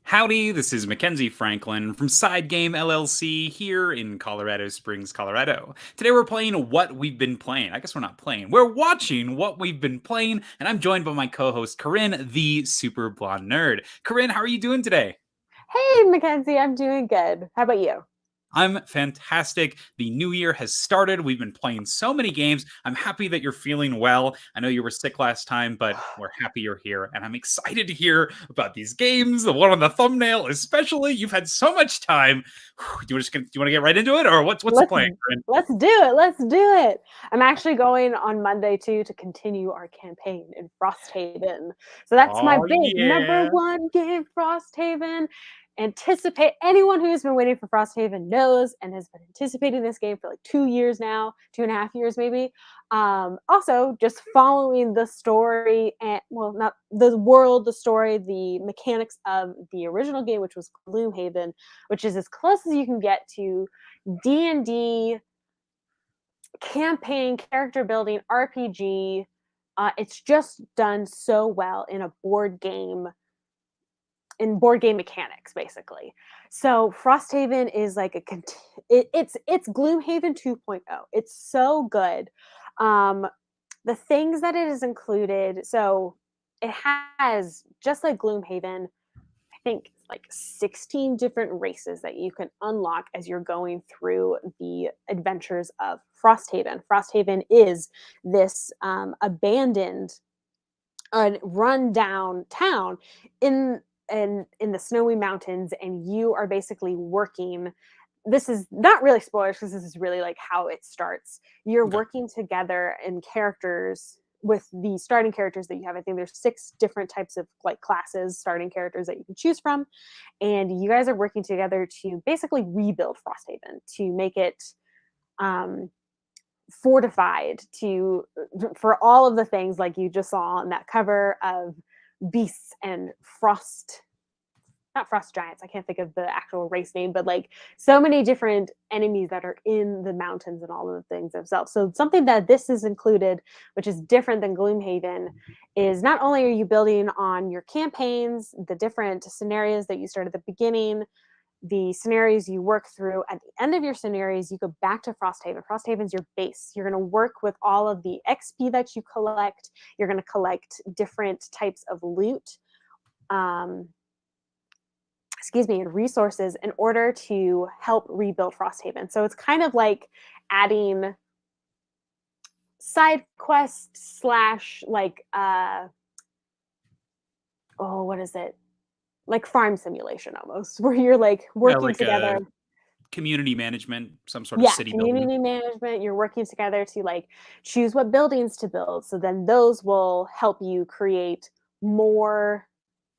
Howdy, this is Mackenzie Franklin from SideGame LLC here in Colorado Springs, Colorado. Today we're playing What We've Been Playing. I guess we're not playing. We're watching What We've Been Playing, and I'm joined by my co-host Corinn, the SuperBlondeNerd. Corinn, how are you doing today? Hey, Mackenzie, I'm doing good. How about you? I'm fantastic. The new year has started. We've been playing so many games. I'm happy that you're feeling well. I know you were sick last time, but we're happy you're here. And I'm excited to hear about these games. The one on the thumbnail, especially. You've had so much time. Do you want to get right into it, or what's the Let's plan? let's do it. Let's do it. I'm actually going on Monday too to continue our campaign in Frosthaven. So that's my Oh big number yeah. one game, Frosthaven. Anticipate anyone who's been waiting for Frosthaven knows and has been anticipating this game for like 2 years now, 2.5 years maybe. Also, just following the story and well, not the world, the story, the mechanics of the original game, which was Gloomhaven, which is as close as you can get to D&D campaign, character building, RPG. It's just done so well in a board game, in board game mechanics, basically. So Frosthaven is like it's Gloomhaven 2.0. It's so good. Um, the things that it has included, so it has just like Gloomhaven, I think like 16 different races that you can unlock as you're going through the adventures of Frosthaven. Frosthaven is this abandoned, run down town in in the snowy mountains, and you are basically working. This is not really spoilers because this is really like how it starts. You're Okay. working together in characters with the starting characters that you have. I think there's 6 different types of like classes, starting characters that you can choose from, and you guys are working together to basically rebuild Frosthaven to make it um, fortified to for all of the things like you just saw on that cover of beasts and frost, not frost giants, I can't think of the actual race name, but like so many different enemies that are in the mountains and all of the things themselves. So something that this is included, which is different than Gloomhaven, is not only are you building on your campaigns, the different scenarios that you start at the beginning, the scenarios you work through. At the end of your scenarios, you go back to Frosthaven. Frosthaven's your base. You're going to work with all of the XP that you collect. You're going to collect different types of loot, um, and resources in order to help rebuild Frosthaven. So it's kind of like adding side quest slash like oh, what is it? Like farm simulation almost, where you're like Yeah, working like together. community management, some sort of Yeah, city building. community management. You're working together to like choose what buildings to build. So then those will help you create more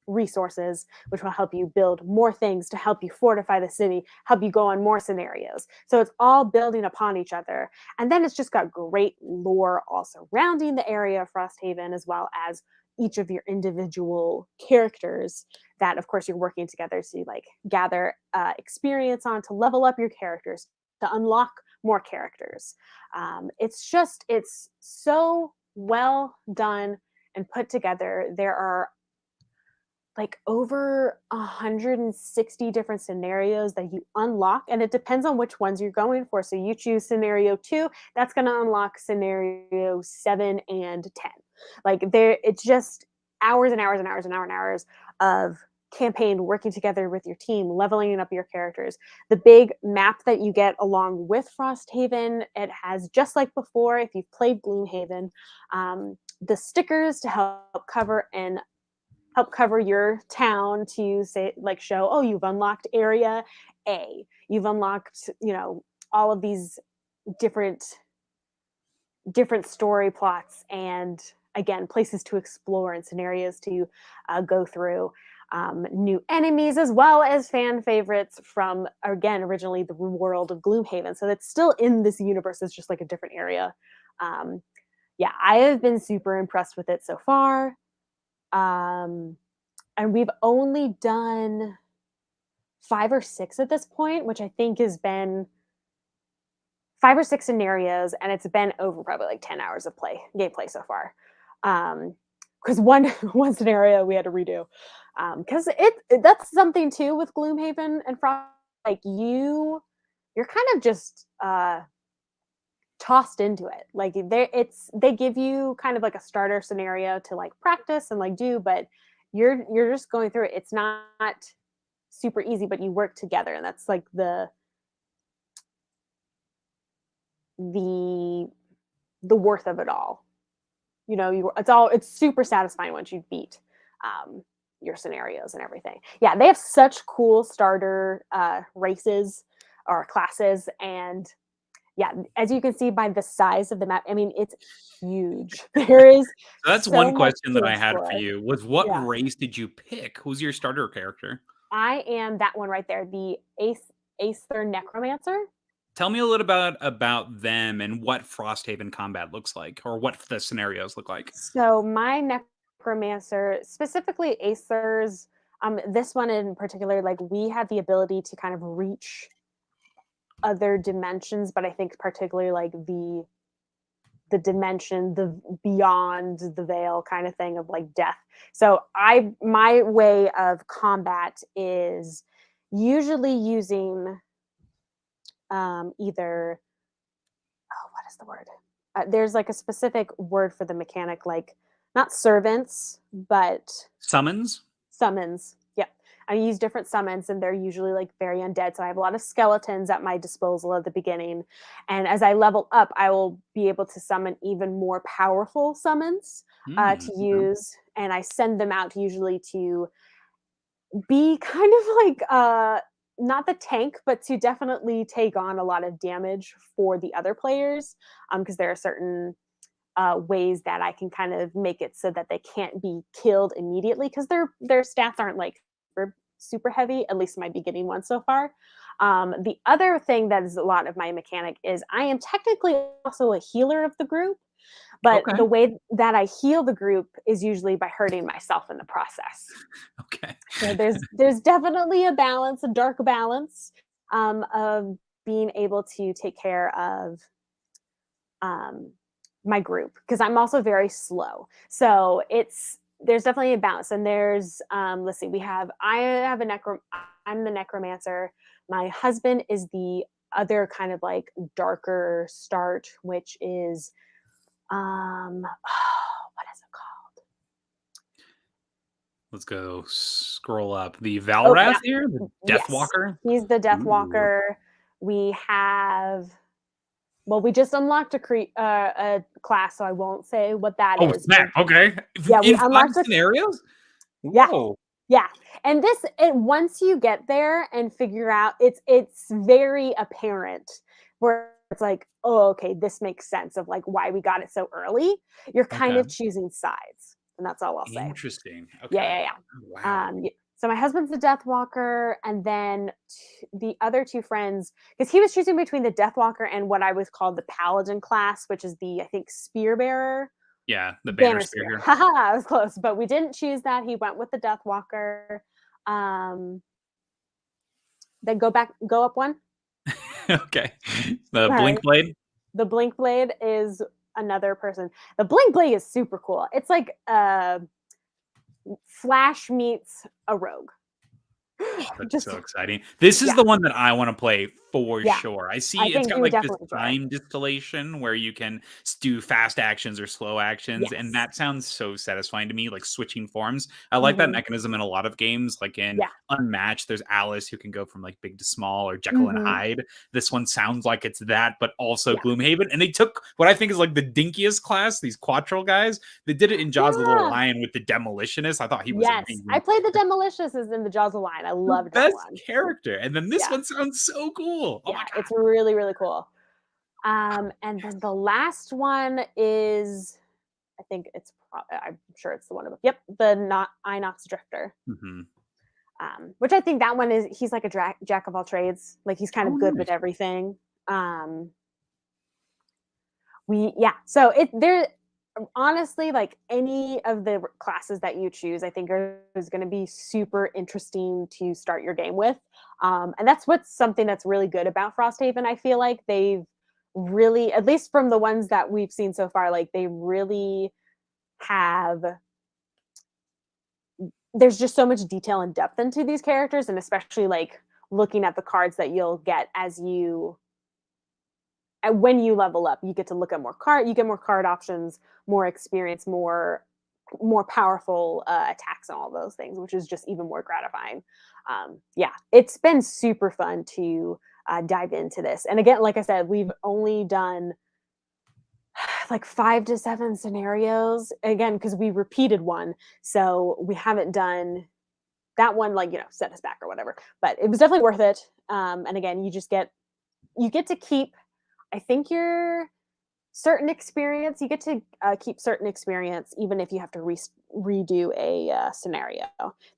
resources, which will help you build more things to help you fortify the city, help you go on more scenarios. So it's all building upon each other. And then it's just got great lore all surrounding the area of Frosthaven, as well as each of your individual characters that of course you're working together to like gather experience on, to level up your characters, to unlock more characters. It's so well done and put together. There are like over 160 different scenarios that you unlock, and it depends on which ones you're going for. So you choose scenario 2, that's going to unlock scenario 7 and 10. Like there, it's just hours and hours and hours and hours and hours of campaign working together with your team, leveling up your characters. The big map that you get along with Frosthaven, it has, just like before, if you've played Gloomhaven, the stickers to help cover your town, to say like show, oh, you've unlocked area A, you've unlocked, all of these different story plots, and again, places to explore and scenarios to go through, new enemies, as well as fan favorites from, again, originally the world of Gloomhaven. So it's still in this universe, it's just like a different area. Yeah, I have been super impressed with it so far. And we've only done 5 or 6 at this point, which I think has been 5 or 6 scenarios, and it's been over probably like 10 hours of gameplay so far. because one scenario we had to redo, because that's something too with Gloomhaven and Frost. Like you're kind of just tossed into it. Like they give you kind of like a starter scenario to like practice and like do, but you're just going through it. It's not super easy, but you work together, and that's like the worth of it all. You know, it's super satisfying once you beat your scenarios and everything. Yeah, they have such cool starter races or classes, and yeah, as you can see by the size of the map, I mean, it's huge. There is So that's so one much question to that I had for explore. you was what Yeah, race did you pick? Who's your starter character? I am that one right there, the Aether Necromancer. Tell me a little about them and what Frosthaven combat looks like, or what the scenarios look like. So my Necromancer, specifically Aether's, this one in particular, like we have the ability to kind of reach other dimensions, but I think particularly like the dimension, the beyond the veil kind of thing of like death. So my way of combat is usually using either, oh, what is the word? There's like a specific word for the mechanic, like not servants, but Summons? summons. Yep. I use different summons, and they're usually like very undead. So I have a lot of skeletons at my disposal at the beginning. And as I level up, I will be able to summon even more powerful summons to Okay. use. And I send them out usually to be kind of like not the tank, but to definitely take on a lot of damage for the other players. Because there are certain ways that I can kind of make it so that they can't be killed immediately, because their stats aren't like super heavy, at least my beginning one so far. The other thing that is a lot of my mechanic is I am technically also a healer of the group, but Okay. the way that I heal the group is usually by hurting myself in the process. Okay. So there's definitely a balance, a dark balance, of being able to take care of um, my group, because I'm also very slow. So there's definitely a balance. And there's let's see, I'm the necromancer. My husband is the other kind of like darker start, which is what is it called? Let's go scroll up. The Oh Valrath yeah, here, the yes. Deathwalker. He's the Ooh. Deathwalker. We have well, we just unlocked a class, so I won't say what that Oh is. But snap! Okay, yeah, we in five unlocked a scenarios. yeah. Whoa. Yeah. And once you get there and figure out, it's very apparent where it's like, oh, okay, this makes sense of like why we got it so early. You're kind Okay. of choosing sides, and that's all I'll say. Interesting. Yeah, Okay. yeah, Oh, yeah. wow. So my husband's the Deathwalker, and then the other two friends, because he was choosing between the Deathwalker and what I was called the Paladin class, which is the, I think, Spear Bearer. Yeah, the banner Banner spear Spear. here. Haha, I was close, but we didn't choose that. He went with the Deathwalker. Um, then go up one. Okay. The All blink right. blade. The Blink Blade is another person. The Blink Blade is super cool. It's like Flash meets a rogue. Oh, that's Just so exciting. This is yeah, the one that I want to play for yeah. sure. I I see it's think got you would like this definitely enjoy it. time distillation where you can do fast actions or slow actions, and Yes. that sounds so satisfying to me, like switching forms. I like that Hmm. mechanism in a lot of games, like in Yeah. Unmatched, there's Alice who can go from like big to small, or Jekyll and Hmm. Hyde. This one sounds like it's that, but also Yeah. Gloomhaven. And they took what I think is like the dinkiest class, these Quattro guys. They did it in Jaws of the Yeah. Lion with the Demolitionist. I thought he was Yes. I amazing. played the Demolicious is in the Jaws of Line. I The loved that best one. character. And then this Yeah. one sounds so cool. Oh Yeah. my god. It's really, really cool. And then the last one is, I think I'm sure it's the one above. Yep, the not Inox Drifter. Mhm. Which I think that one is, he's like a jack of all trades. Like he's kind Oh, of good with nice. everything. Yeah. So there, honestly, like any of the classes that you choose, I think is going to be super interesting to start your game with. And that's what's something that's really good about Frosthaven. I feel like they've really, at least from the ones that we've seen so far, like they really have there's just so much detail and depth into these characters, and especially like looking at the cards that you'll get as you when you level up, you get to look at you get more card options, more experience, more powerful attacks and all those things, which is just even more gratifying. Yeah, it's been super fun to dive into this. And again, like I said, we've only done like 5 to 7 scenarios, again, because we repeated one. So we haven't done that one, like, set us back or whatever. But it was definitely worth it. And again, you get to keep, I think, your certain experience. You get to keep certain experience even if you have to redo a scenario.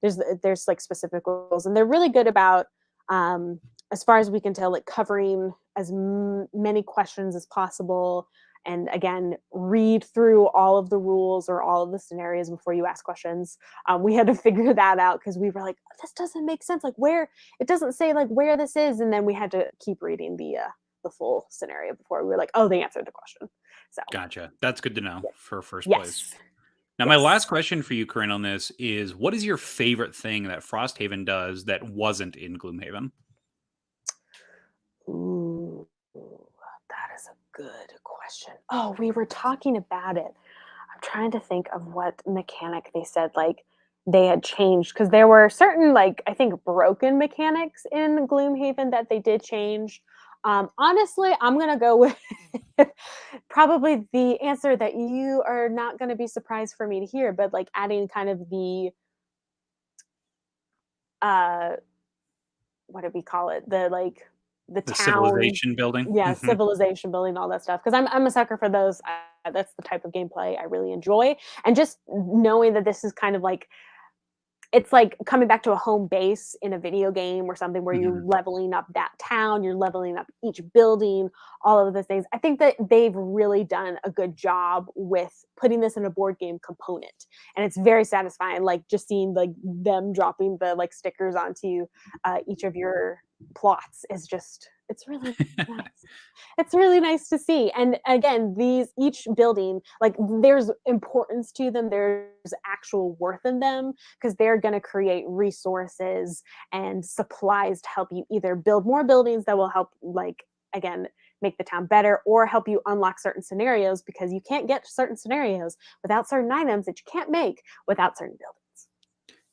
There's like specific rules, and they're really good about, as far as we can tell, like covering as many questions as possible. And again, read through all of the rules or all of the scenarios before you ask questions. We had to figure that out because we were like, this doesn't make sense. Like, where it doesn't say like where this is, and then we had to keep reading the full scenario before we were like, oh, they answered the question. So Gotcha. That's good to know for first place. yes. Now, my last question for you, Corinn, on this is, what is your favorite thing that Frosthaven does that wasn't in Gloomhaven? Ooh, that is a good question. Oh, we were talking about it. I'm trying to think of what mechanic they said like they had changed, because there were certain, like, I think broken mechanics in Gloomhaven that they did change. Honestly, I'm gonna go with probably the answer that you are not going to be surprised for me to hear, but like adding kind of the what do we call it? The The town, civilization building? yeah, civilization building, all that stuff. Because I'm a sucker for those. That's the type of gameplay I really enjoy, and just knowing that this is kind of like, it's like coming back to a home base in a video game or something where you're Mhm. leveling up that town, you're leveling up each building, all of those things. I think that they've really done a good job with putting this in a board game component. And it's very satisfying, like just seeing like them dropping the like stickers onto each of your plots is just, it's really nice. It's really nice to see. And again, each building, like there's importance to them, there's actual worth in them, because they're going to create resources and supplies to help you either build more buildings that will help, like, again, make the town better, or help you unlock certain scenarios, because you can't get certain scenarios without certain items that you can't make without certain buildings.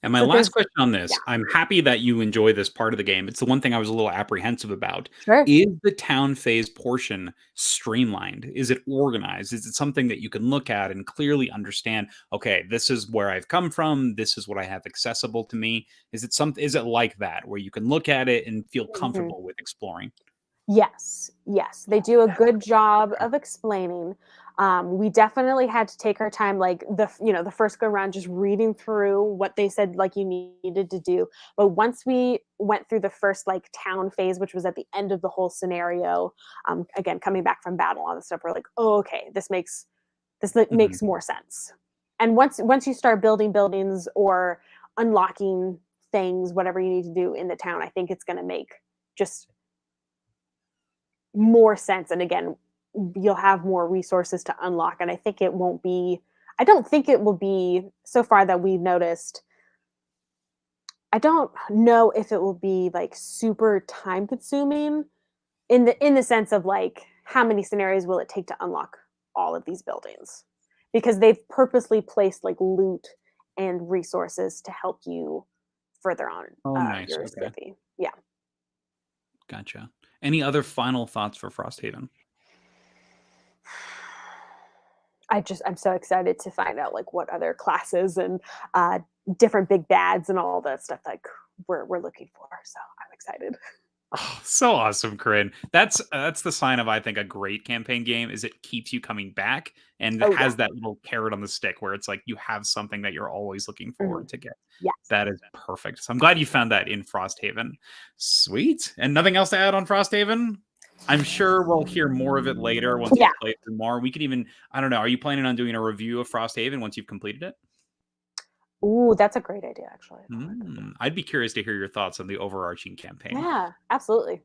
And my So last there's, question on yeah, this, I'm happy that you enjoy this part of the game. It's the one thing I was a little apprehensive about. sure. Is the town phase portion streamlined? Is it organized? Is it something that you can look at and clearly understand, okay, this is where I've come from, this is what I have accessible to me? Is it like that, where you can look at it and feel Mhm. comfortable with exploring? Yes, yes, they do a good job of explaining. We definitely had to take our time, like the first go round, just reading through what they said, like you needed to do. But once we went through the first like town phase, which was at the end of the whole scenario, again coming back from battle, all this stuff, we're like, oh, okay, this Mhm. makes more sense. And once you start building buildings or unlocking things, whatever you need to do in the town, I think it's going to make just more sense. And again, you'll have more resources to unlock. And I don't think it will be, so far that we've noticed, I don't know if it will be like super time consuming in the sense of like how many scenarios will it take to unlock all of these buildings, because they've purposely placed like loot and resources to help you further on Oh, nice. your Okay. city. Yeah. Gotcha. Any other final thoughts for Frosthaven? I'm so excited to find out like what other classes and different big bads and all that stuff like we're looking for. So I'm excited. Oh, so awesome, Corinne. That's the sign of, I think, a great campaign game is it keeps you coming back and it Oh yeah. has that little carrot on the stick where it's like you have something that you're always looking Mhm. forward to get. Yes. That is perfect. So I'm glad you found that in Frosthaven. Sweet. And nothing else to add on Frosthaven? I'm sure we'll hear more of it later once Yeah. you've played through more. We could even, I don't know, are you planning on doing a review of Frosthaven once you've completed it? Ooh, that's a great idea actually. I'd be curious to hear your thoughts on the overarching campaign. Yeah, absolutely.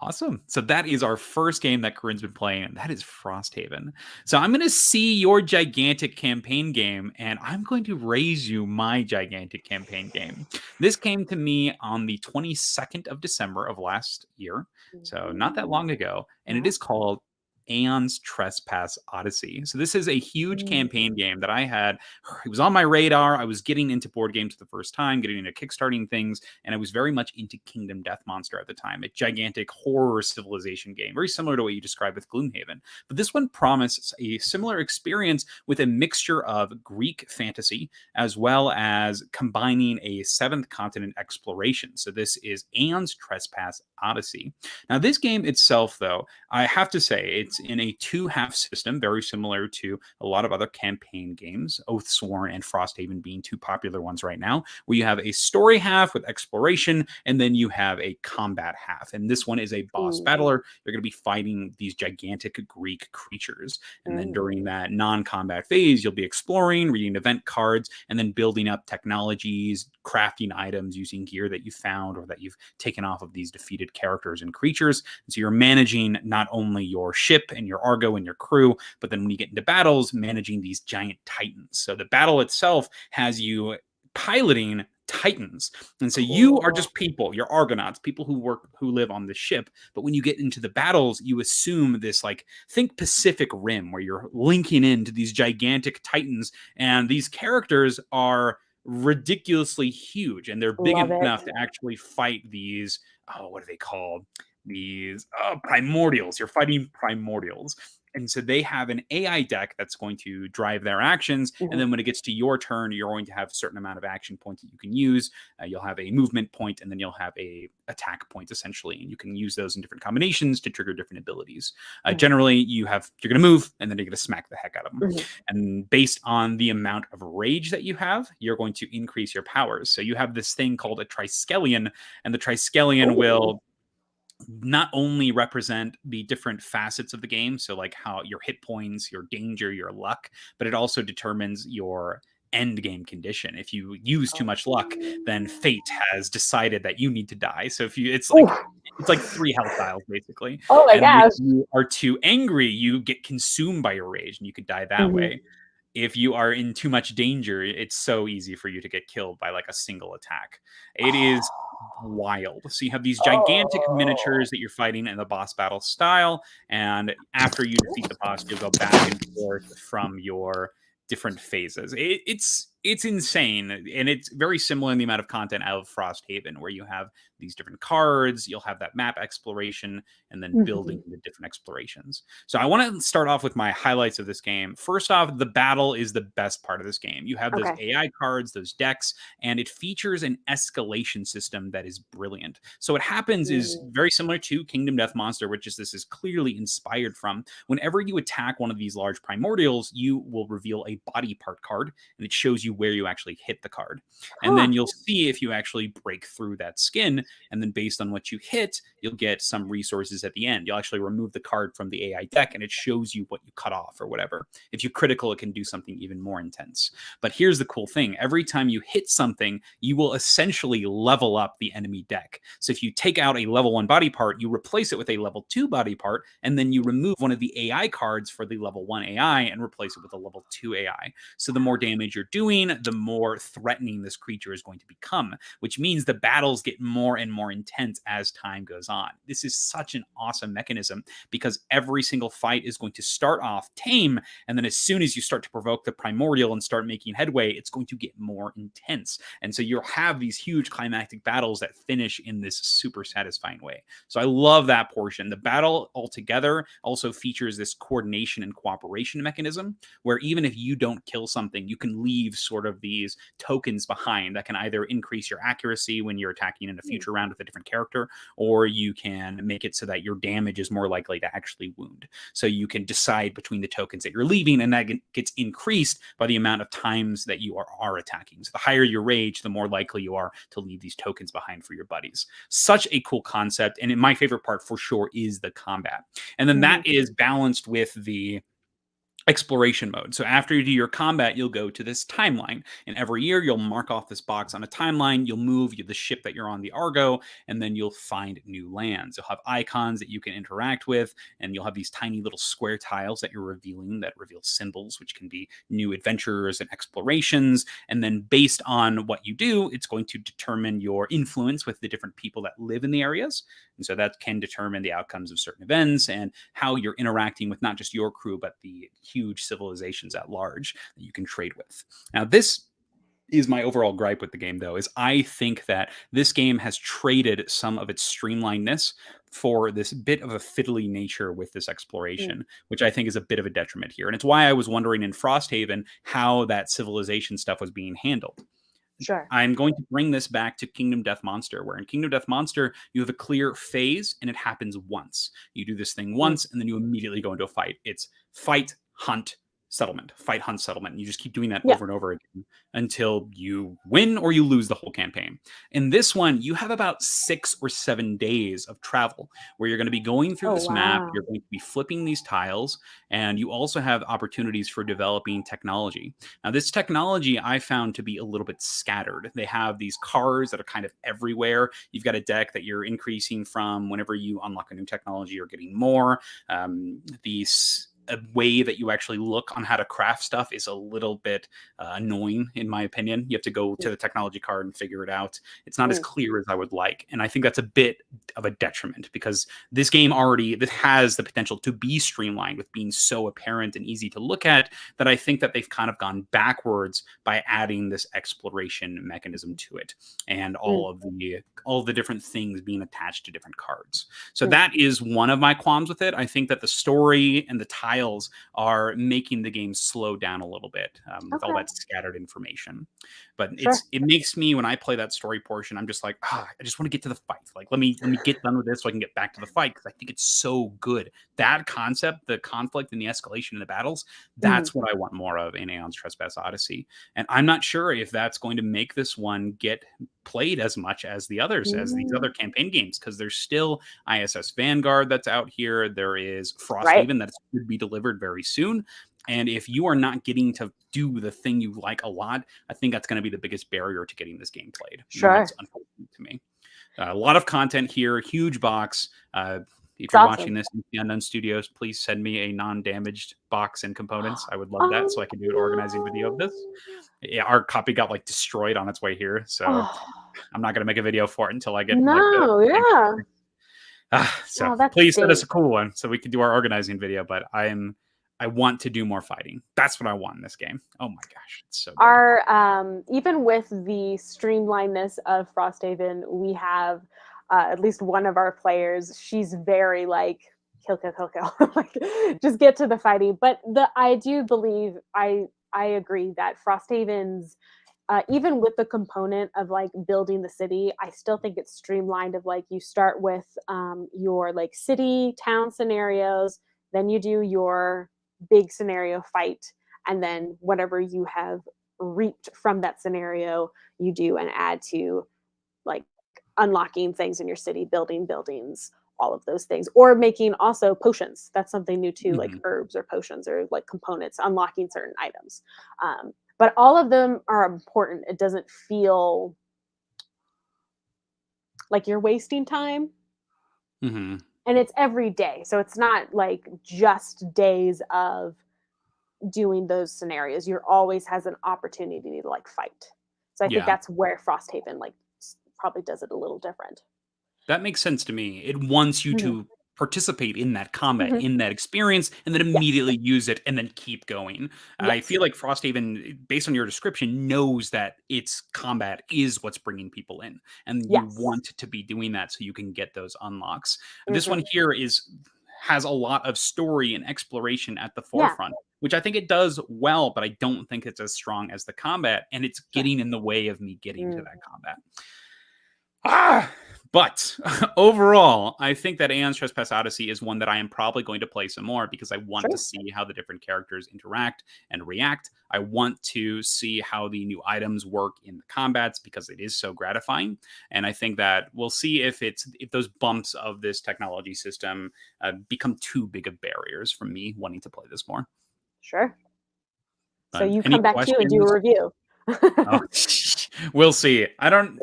Awesome. So that is our first game that Corinn's been playing, and that is Frosthaven. So I'm going to see your gigantic campaign game, and I'm going to raise you my gigantic campaign game. This came to me on the 22nd of December of last year, so not that long ago, and it is called Aeon's Trespass Odyssey. So this is a huge campaign game that I had. It was on my radar. I was getting into board games for the first time, getting into kickstarting things, and I was very much into Kingdom Death Monster at the time, a gigantic horror civilization game, very similar to what you described with Gloomhaven. But this one promises a similar experience with a mixture of Greek fantasy as well as combining a seventh continent exploration. So this is Aeon's Trespass Odyssey. Now, this game itself, though, I have to say, it's in a two-half system, very similar to a lot of other campaign games, Oathsworn and Frosthaven being two popular ones right now, where you have a story half with exploration, and then you have a combat half. And this one is a boss battler. You're going to be fighting these gigantic Greek creatures. And then during that non-combat phase, you'll be exploring, reading event cards, and then building up technologies, crafting items using gear that you found or that you've taken off of these defeated characters and creatures. And so you're managing not only your ship and your Argo and your crew, but then when you get into battles, managing these giant titans. So the battle itself has you piloting titans, and so you are just people, you're Argonauts, people who live on the ship. But when you get into the battles, you assume this, like, think Pacific Rim, where you're linking into these gigantic titans, and these characters are ridiculously huge, and they're big enough to actually fight these, what are they called? These primordials. You're fighting primordials. And so they have an AI deck that's going to drive their actions. And then when it gets to your turn, you're going to have a certain amount of action points that you can use. You'll have a movement point, and then you'll have a attack point, essentially. And you can use those in different combinations to trigger different abilities. Generally, you're going to move, and then you're going to smack the heck out of them. And based on the amount of rage that you have, you're going to increase your powers. So you have this thing called a Triskelion, and the Triskelion will not only represent the different facets of the game, so like how your hit points, your danger, your luck, but it also determines your end game condition. If you use too much luck, then fate has decided that you need to die. So if you, it's like 3 health tiles basically. Oh my gosh. If you are too angry, you get consumed by your rage, and you could die that way. If you are in too much danger, it's so easy for you to get killed by like a single attack. It is wild. So you have these gigantic miniatures that you're fighting in the boss battle style, and after you defeat the boss, you'll go back and forth from your different phases. It's insane, and it's very similar in the amount of content out of Frosthaven, where you have these different cards, you'll have that map exploration, and then building the different explorations. So I want to start off with my highlights of this game. First off, the battle is the best part of this game. You have those AI cards, those decks, and it features an escalation system that is brilliant. So what happens is very similar to Kingdom Death Monster, which is this is clearly inspired from. Whenever you attack one of these large primordials, you will reveal a body part card, and it shows you where you actually hit the card. And then you'll see if you actually break through that skin, and then based on what you hit, you'll get some resources at the end. You'll actually remove the card from the AI deck, and it shows you what you cut off or whatever. If you critical, it can do something even more intense. But here's the cool thing. Every time you hit something, you will essentially level up the enemy deck. So if you take out a level 1 body part, you replace it with a level 2 body part, and then you remove one of the AI cards for the level 1 AI and replace it with a level 2 AI. So the more damage you're doing, the more threatening this creature is going to become, which means the battles get more and more intense as time goes on. This is such an awesome mechanism, because every single fight is going to start off tame, and then as soon as you start to provoke the primordial and start making headway, it's going to get more intense. And so you'll have these huge climactic battles that finish in this super satisfying way. So I love that portion. The battle altogether also features this coordination and cooperation mechanism, where even if you don't kill something, you can leave sort of these tokens behind that can either increase your accuracy when you're attacking in a future round with a different character, or you can make it so that your damage is more likely to actually wound. So you can decide between the tokens that you're leaving, and that gets increased by the amount of times that you are attacking. So the higher your rage, the more likely you are to leave these tokens behind for your buddies. Such a cool concept, and my favorite part for sure is the combat. And then that is balanced with the exploration mode. So after you do your combat, you'll go to this timeline. And every year you'll mark off this box on a timeline. You'll move the ship that you're on, the Argo, and then you'll find new lands. You'll have icons that you can interact with, and you'll have these tiny little square tiles that you're revealing that reveal symbols, which can be new adventures and explorations. And then based on what you do, it's going to determine your influence with the different people that live in the areas. And so that can determine the outcomes of certain events and how you're interacting with not just your crew, but the huge civilizations at large that you can trade with. Now, this is my overall gripe with the game, though, is I think that this game has traded some of its streamlinedness for this bit of a fiddly nature with this exploration, which I think is a bit of a detriment here. And it's why I was wondering in Frosthaven how that civilization stuff was being handled. Sure. I'm going to bring this back to Kingdom Death Monster, where in Kingdom Death Monster, you have a clear phase and it happens once. You do this thing once and then you immediately go into a fight. It's fight, hunt, settlement, fight, hunt, settlement. And you just keep doing that over and over again until you win or you lose the whole campaign. In this one, you have about 6 or 7 days of travel where you're going to be going through this map. You're going to be flipping these tiles, and you also have opportunities for developing technology. Now, this technology I found to be a little bit scattered. They have these cars that are kind of everywhere. You've got a deck that you're increasing from whenever you unlock a new technology or getting more. These a way that you actually look on how to craft stuff is a little bit annoying, in my opinion. You have to go to the technology card and figure it out. It's not as clear as I would like. And I think that's a bit of a detriment because this game this has the potential to be streamlined with being so apparent and easy to look at that I think that they've kind of gone backwards by adding this exploration mechanism to it and all of the different things being attached to different cards. So that is one of my qualms with it. I think that the story and the tiles are making the game slow down a little bit with all that scattered information. But it makes me, when I play that story portion, I'm just like, I just want to get to the fight. Like, let me get done with this so I can get back to the fight because I think it's so good. That concept, the conflict and the escalation in the battles, that's what I want more of in Aeon's Trespass Odyssey. And I'm not sure if that's going to make this one get played as much as the others, as these other campaign games, because there's still ISS Vanguard that's out here. There is Frosthaven that should be delivered very soon. And if you are not getting to do the thing you like a lot, I think that's going to be the biggest barrier to getting this game played. Sure. That's unfortunate to me. A lot of content here, huge box. If you're watching this in the Unknown Studios, please send me a non-damaged box and components. I would love that so I can do an organizing video of this. Yeah, our copy got like destroyed on its way here, so I'm not going to make a video for it until I get so please send us a cool one so we can do our organizing video. But I want to do more fighting. That's what I want in this game. Oh my gosh, it's so good. Even with the streamlinedness of Frosthaven, we have at least one of our players. She's very like kill, like just get to the fighting. But I do believe I agree that Frosthaven's even with the component of like building the city, I still think it's streamlined. Of like you start with your like city town scenarios, then you do your big scenario fight, and then whatever you have reaped from that scenario you do and add to like unlocking things in your city, building buildings, all of those things, or making also potions. That's something new too, like herbs or potions or like components, unlocking certain items. But all of them are important. It doesn't feel like you're wasting time. And it's every day. So it's not like just days of doing those scenarios. You're always has an opportunity to like fight. So I think that's where Frosthaven like probably does it a little different. That makes sense to me. It wants you to participate in that combat, in that experience, and then immediately use it and then keep going. I feel like Frosthaven, based on your description, knows that its combat is what's bringing people in. And you want to be doing that so you can get those unlocks. This one here has a lot of story and exploration at the forefront, which I think it does well, but I don't think it's as strong as the combat, and it's getting in the way of me getting to that combat. But overall, I think that Aeon's Trespass Odyssey is one that I am probably going to play some more because I want to see how the different characters interact and react. I want to see how the new items work in the combats because it is so gratifying. And I think that we'll see if those bumps of this technology system become too big of barriers for me wanting to play this more. Sure. So But you any come back to you and do a questions? review. Oh, we'll see. I don't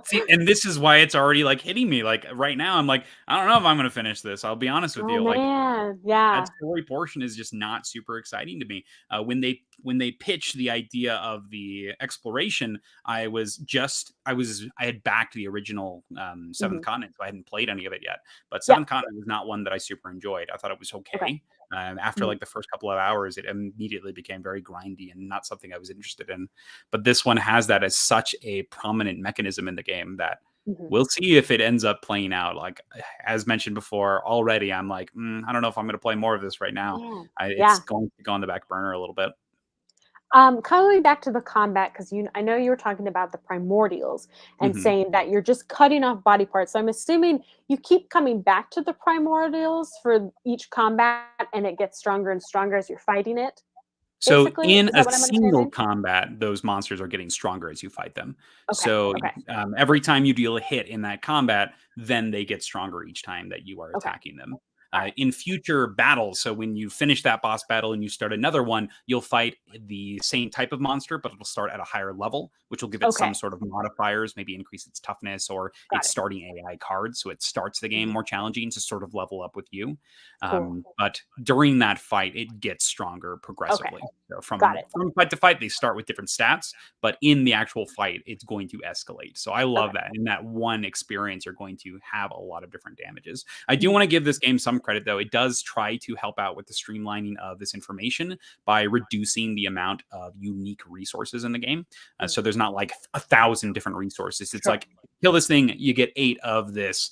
see, and this is why it's already like hitting me. Like right now, I'm like, I don't know if I'm going to finish this. I'll be honest with Oh you. Like man, that yeah. story portion is just not super exciting to me. When they pitched the idea of the exploration, I had backed the original Seventh Mhm. Continent, so I hadn't played any of it yet. But Yeah. Seventh Continent was not one that I super enjoyed. I thought it was Okay. okay. After Mhm. like the first couple of hours, it immediately became very grindy and not something I was interested in. But this one has that as such a prominent mechanism in the game that Mhm. we'll see if it ends up playing out. Like as mentioned before, already I'm like, I don't know if I'm going to play more of this right now. Yeah. It's Yeah. going to go on the back burner a little bit. Coming back to the combat, because I know you were talking about the primordials and hmm saying that you're just cutting off body parts. So I'm assuming you keep coming back to the primordials for each combat, and it gets stronger and stronger as you're fighting it. So Basically, in is a that what I'm single understanding? combat, those monsters are getting stronger as you fight them. Okay. So Okay. every time you deal a hit in that combat, then they get stronger each time that you are Okay. attacking them. All right. In future battles, so when you finish that boss battle and you start another one, you'll fight the same type of monster, but it'll start at a higher level, which will give it some Okay. sort of modifiers, maybe increase its toughness or Got its it. starting AI card. So it starts the game Mhm. more challenging to sort of level up with you. Cool. But during that fight, it gets stronger Okay. progressively. So Got it. from fight to fight, they start with different stats, but in the actual fight, it's going to escalate. So I Okay. love that. In that one experience, you're going to have a lot of different damages. I do Mhm. want to give this game some credit, though. It does try to help out with the streamlining of this information by reducing the amount of unique resources in the game. Mhm. So there's not like 1,000 different resources. It's Sure. like kill this thing, you get 8 of this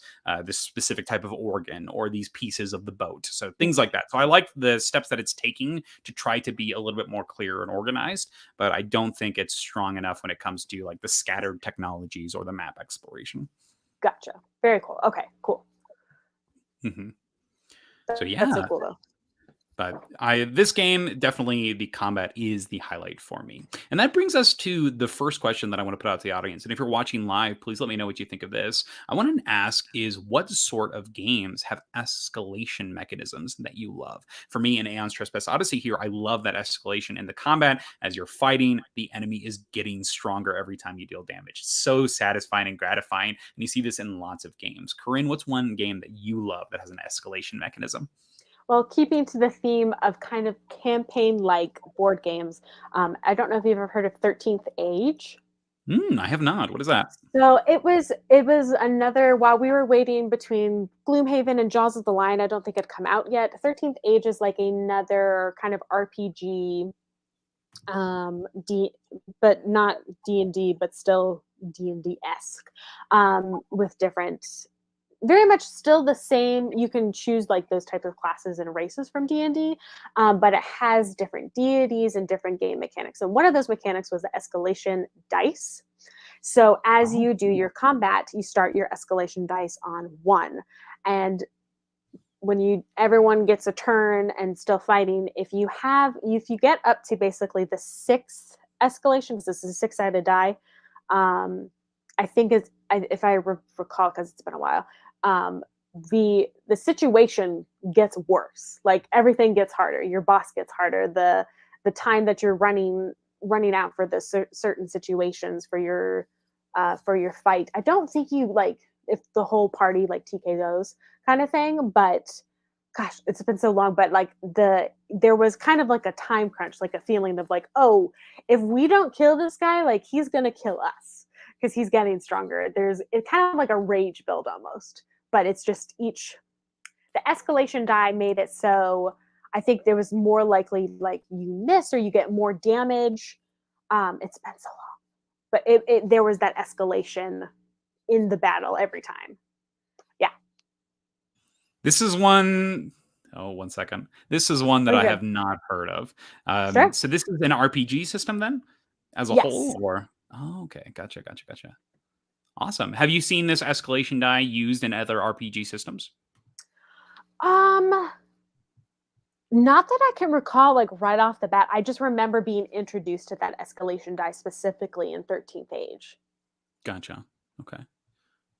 specific type of organ or these pieces of the boat. So things Mhm. like that. So I like the steps that it's taking to try to be a little bit more clear and organized, but I don't think it's strong enough when it comes to like the scattered technologies or the map exploration. Gotcha. Very cool. Okay. Cool. hmm So That's so yeah, cool, though. but this game definitely the combat is the highlight for me. And that brings us to the first question that I want to put out to the audience. And if you're watching live, please let me know what you think of this. I want to ask is what sort of games have escalation mechanisms that you love? For me in Aeon's Trespass Odyssey here, I love that escalation in the combat. As you're fighting, the enemy is getting stronger every time you deal damage. It's so satisfying and gratifying. And you see this in lots of games. Corinn, what's one game that you love that has an escalation mechanism? Well, keeping to the theme of kind of campaign-like board games, I don't know if you've ever heard of 13th Age. I have not. What is that? So it was another while we were waiting between Gloomhaven and Jaws of the Lion, I don't think it'd come out yet. 13th Age is like another kind of RPG, D, but not D&D, but still D&D-esque, with different very much still the same. You can choose like those type of classes and races from D&D, but it has different deities and different game mechanics. And one of those mechanics was the escalation dice. So as Oh, you do your combat, you start your escalation dice on 1. And when everyone gets a turn and still fighting, if you get up to basically the 6th escalation, because this is a 6-sided die, um, I think if I recall, because it's been a while, um, the situation gets worse. Like everything gets harder. Your boss gets harder. The time that you're running out for the certain situations for your fight. I don't think you like if the whole party like TKOs kind of thing, but gosh, it's been so long. But like there was kind of like a time crunch, like a feeling of like, oh, if we don't kill this guy, like he's gonna kill us because he's getting stronger. It's kind of like a rage build almost, but it's just the escalation die made it so I think there was more likely like you miss or you get more damage. It's been so long, but there was that escalation in the battle every time. Yeah. this is one oh, 1 second. This is one Oh, that you're I good. have not heard of. Sure. So this is an RPG system then, as a Yes. whole, or oh, okay, gotcha. Awesome. Have you seen this escalation die used in other RPG systems? Um, Not that I can recall like right off the bat. I just remember being introduced to that escalation die specifically in 13th Age. Gotcha. Okay.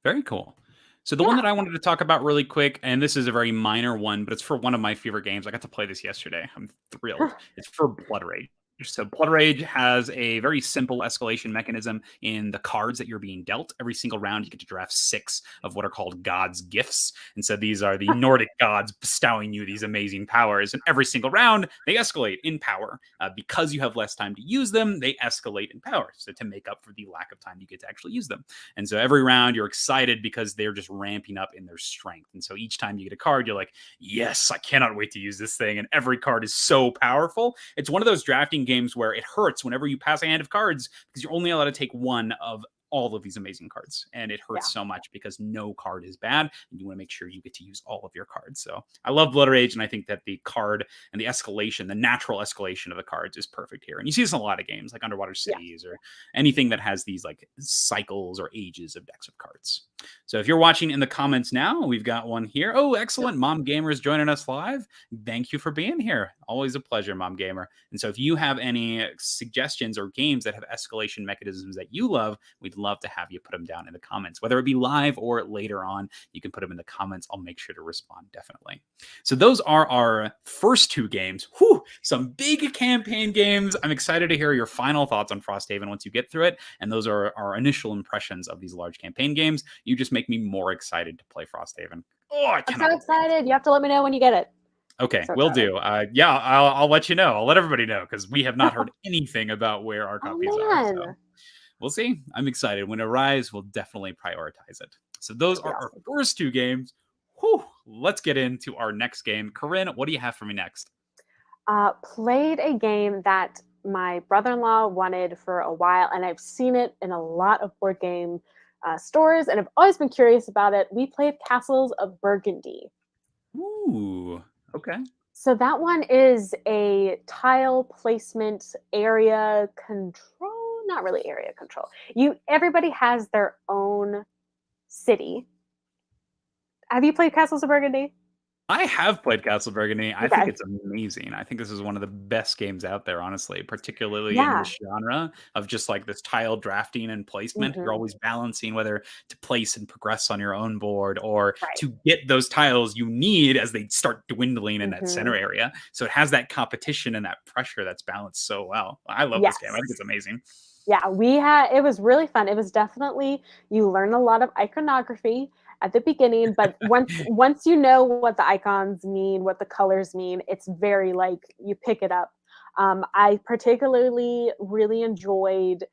Very cool. So the one that I wanted to talk about really quick, and this is a very minor one, but it's for one of my favorite games. I got to play this yesterday. I'm thrilled. It's for Blood Rage. So Blood Rage has a very simple escalation mechanism in the cards that you're being dealt. Every single round, you get to draft 6 of what are called God's Gifts. And so these are the Nordic gods bestowing you these amazing powers. And every single round, they escalate in power. Because you have less time to use them, they escalate in power. So to make up for the lack of time you get to actually use them. And so every round, you're excited because they're just ramping up in their strength. And so each time you get a card, you're like, yes, I cannot wait to use this thing. And every card is so powerful. It's one of those drafting games where it hurts whenever you pass a hand of cards because you're only allowed to take one of all of these amazing cards, and it hurts so much because no card is bad, and you want to make sure you get to use all of your cards. So I love Blood Rage, and I think that the card and the escalation, the natural escalation of the cards is perfect here. And you see this in a lot of games like Underwater Cities or anything that has these like cycles or ages of decks of cards. So if you're watching in the comments now, we've got one here. Oh, excellent. Mom Gamer is joining us live. Thank you for being here. Always a pleasure, Mom Gamer. And so if you have any suggestions or games that have escalation mechanisms that you love, we'd love to have you put them down in the comments, whether it be live or later on. You can put them in the comments. I'll make sure to respond, definitely. So those are our first 2 games. Whew, some big campaign games. I'm excited to hear your final thoughts on Frosthaven once you get through it. And those are our initial impressions of these large campaign games. You just make me more excited to play Frosthaven. Oh, I'm so excited. You have to let me know when you get it. Okay, will do. Yeah, I'll let you know. I'll let everybody know because we have not heard anything about where our copies are. So we'll see. I'm excited. When it arrives, we'll definitely prioritize it. So those are our first 2 games. Whew, let's get into our next game. Corinn, what do you have for me next? Played a game that my brother-in-law wanted for a while, and I've seen it in a lot of board game stores, and I've always been curious about it. We played Castles of Burgundy. Ooh, okay. So that one is a tile placement area control, not really area control. Everybody has their own city. Have you played Castles of Burgundy? I have played Castle of Burgundy. I think it's amazing. I think this is one of the best games out there, honestly, particularly in this genre of just like this tile drafting and placement. You're always balancing whether to place and progress on your own board or to get those tiles you need as they start dwindling in that center area. So it has that competition and that pressure that's balanced so well. I love this game. I think it's amazing. Yeah, it was really fun. It was definitely, you learn a lot of iconography at the beginning, but once you know what the icons mean, what the colors mean, it's very like you pick it up. I particularly really enjoyed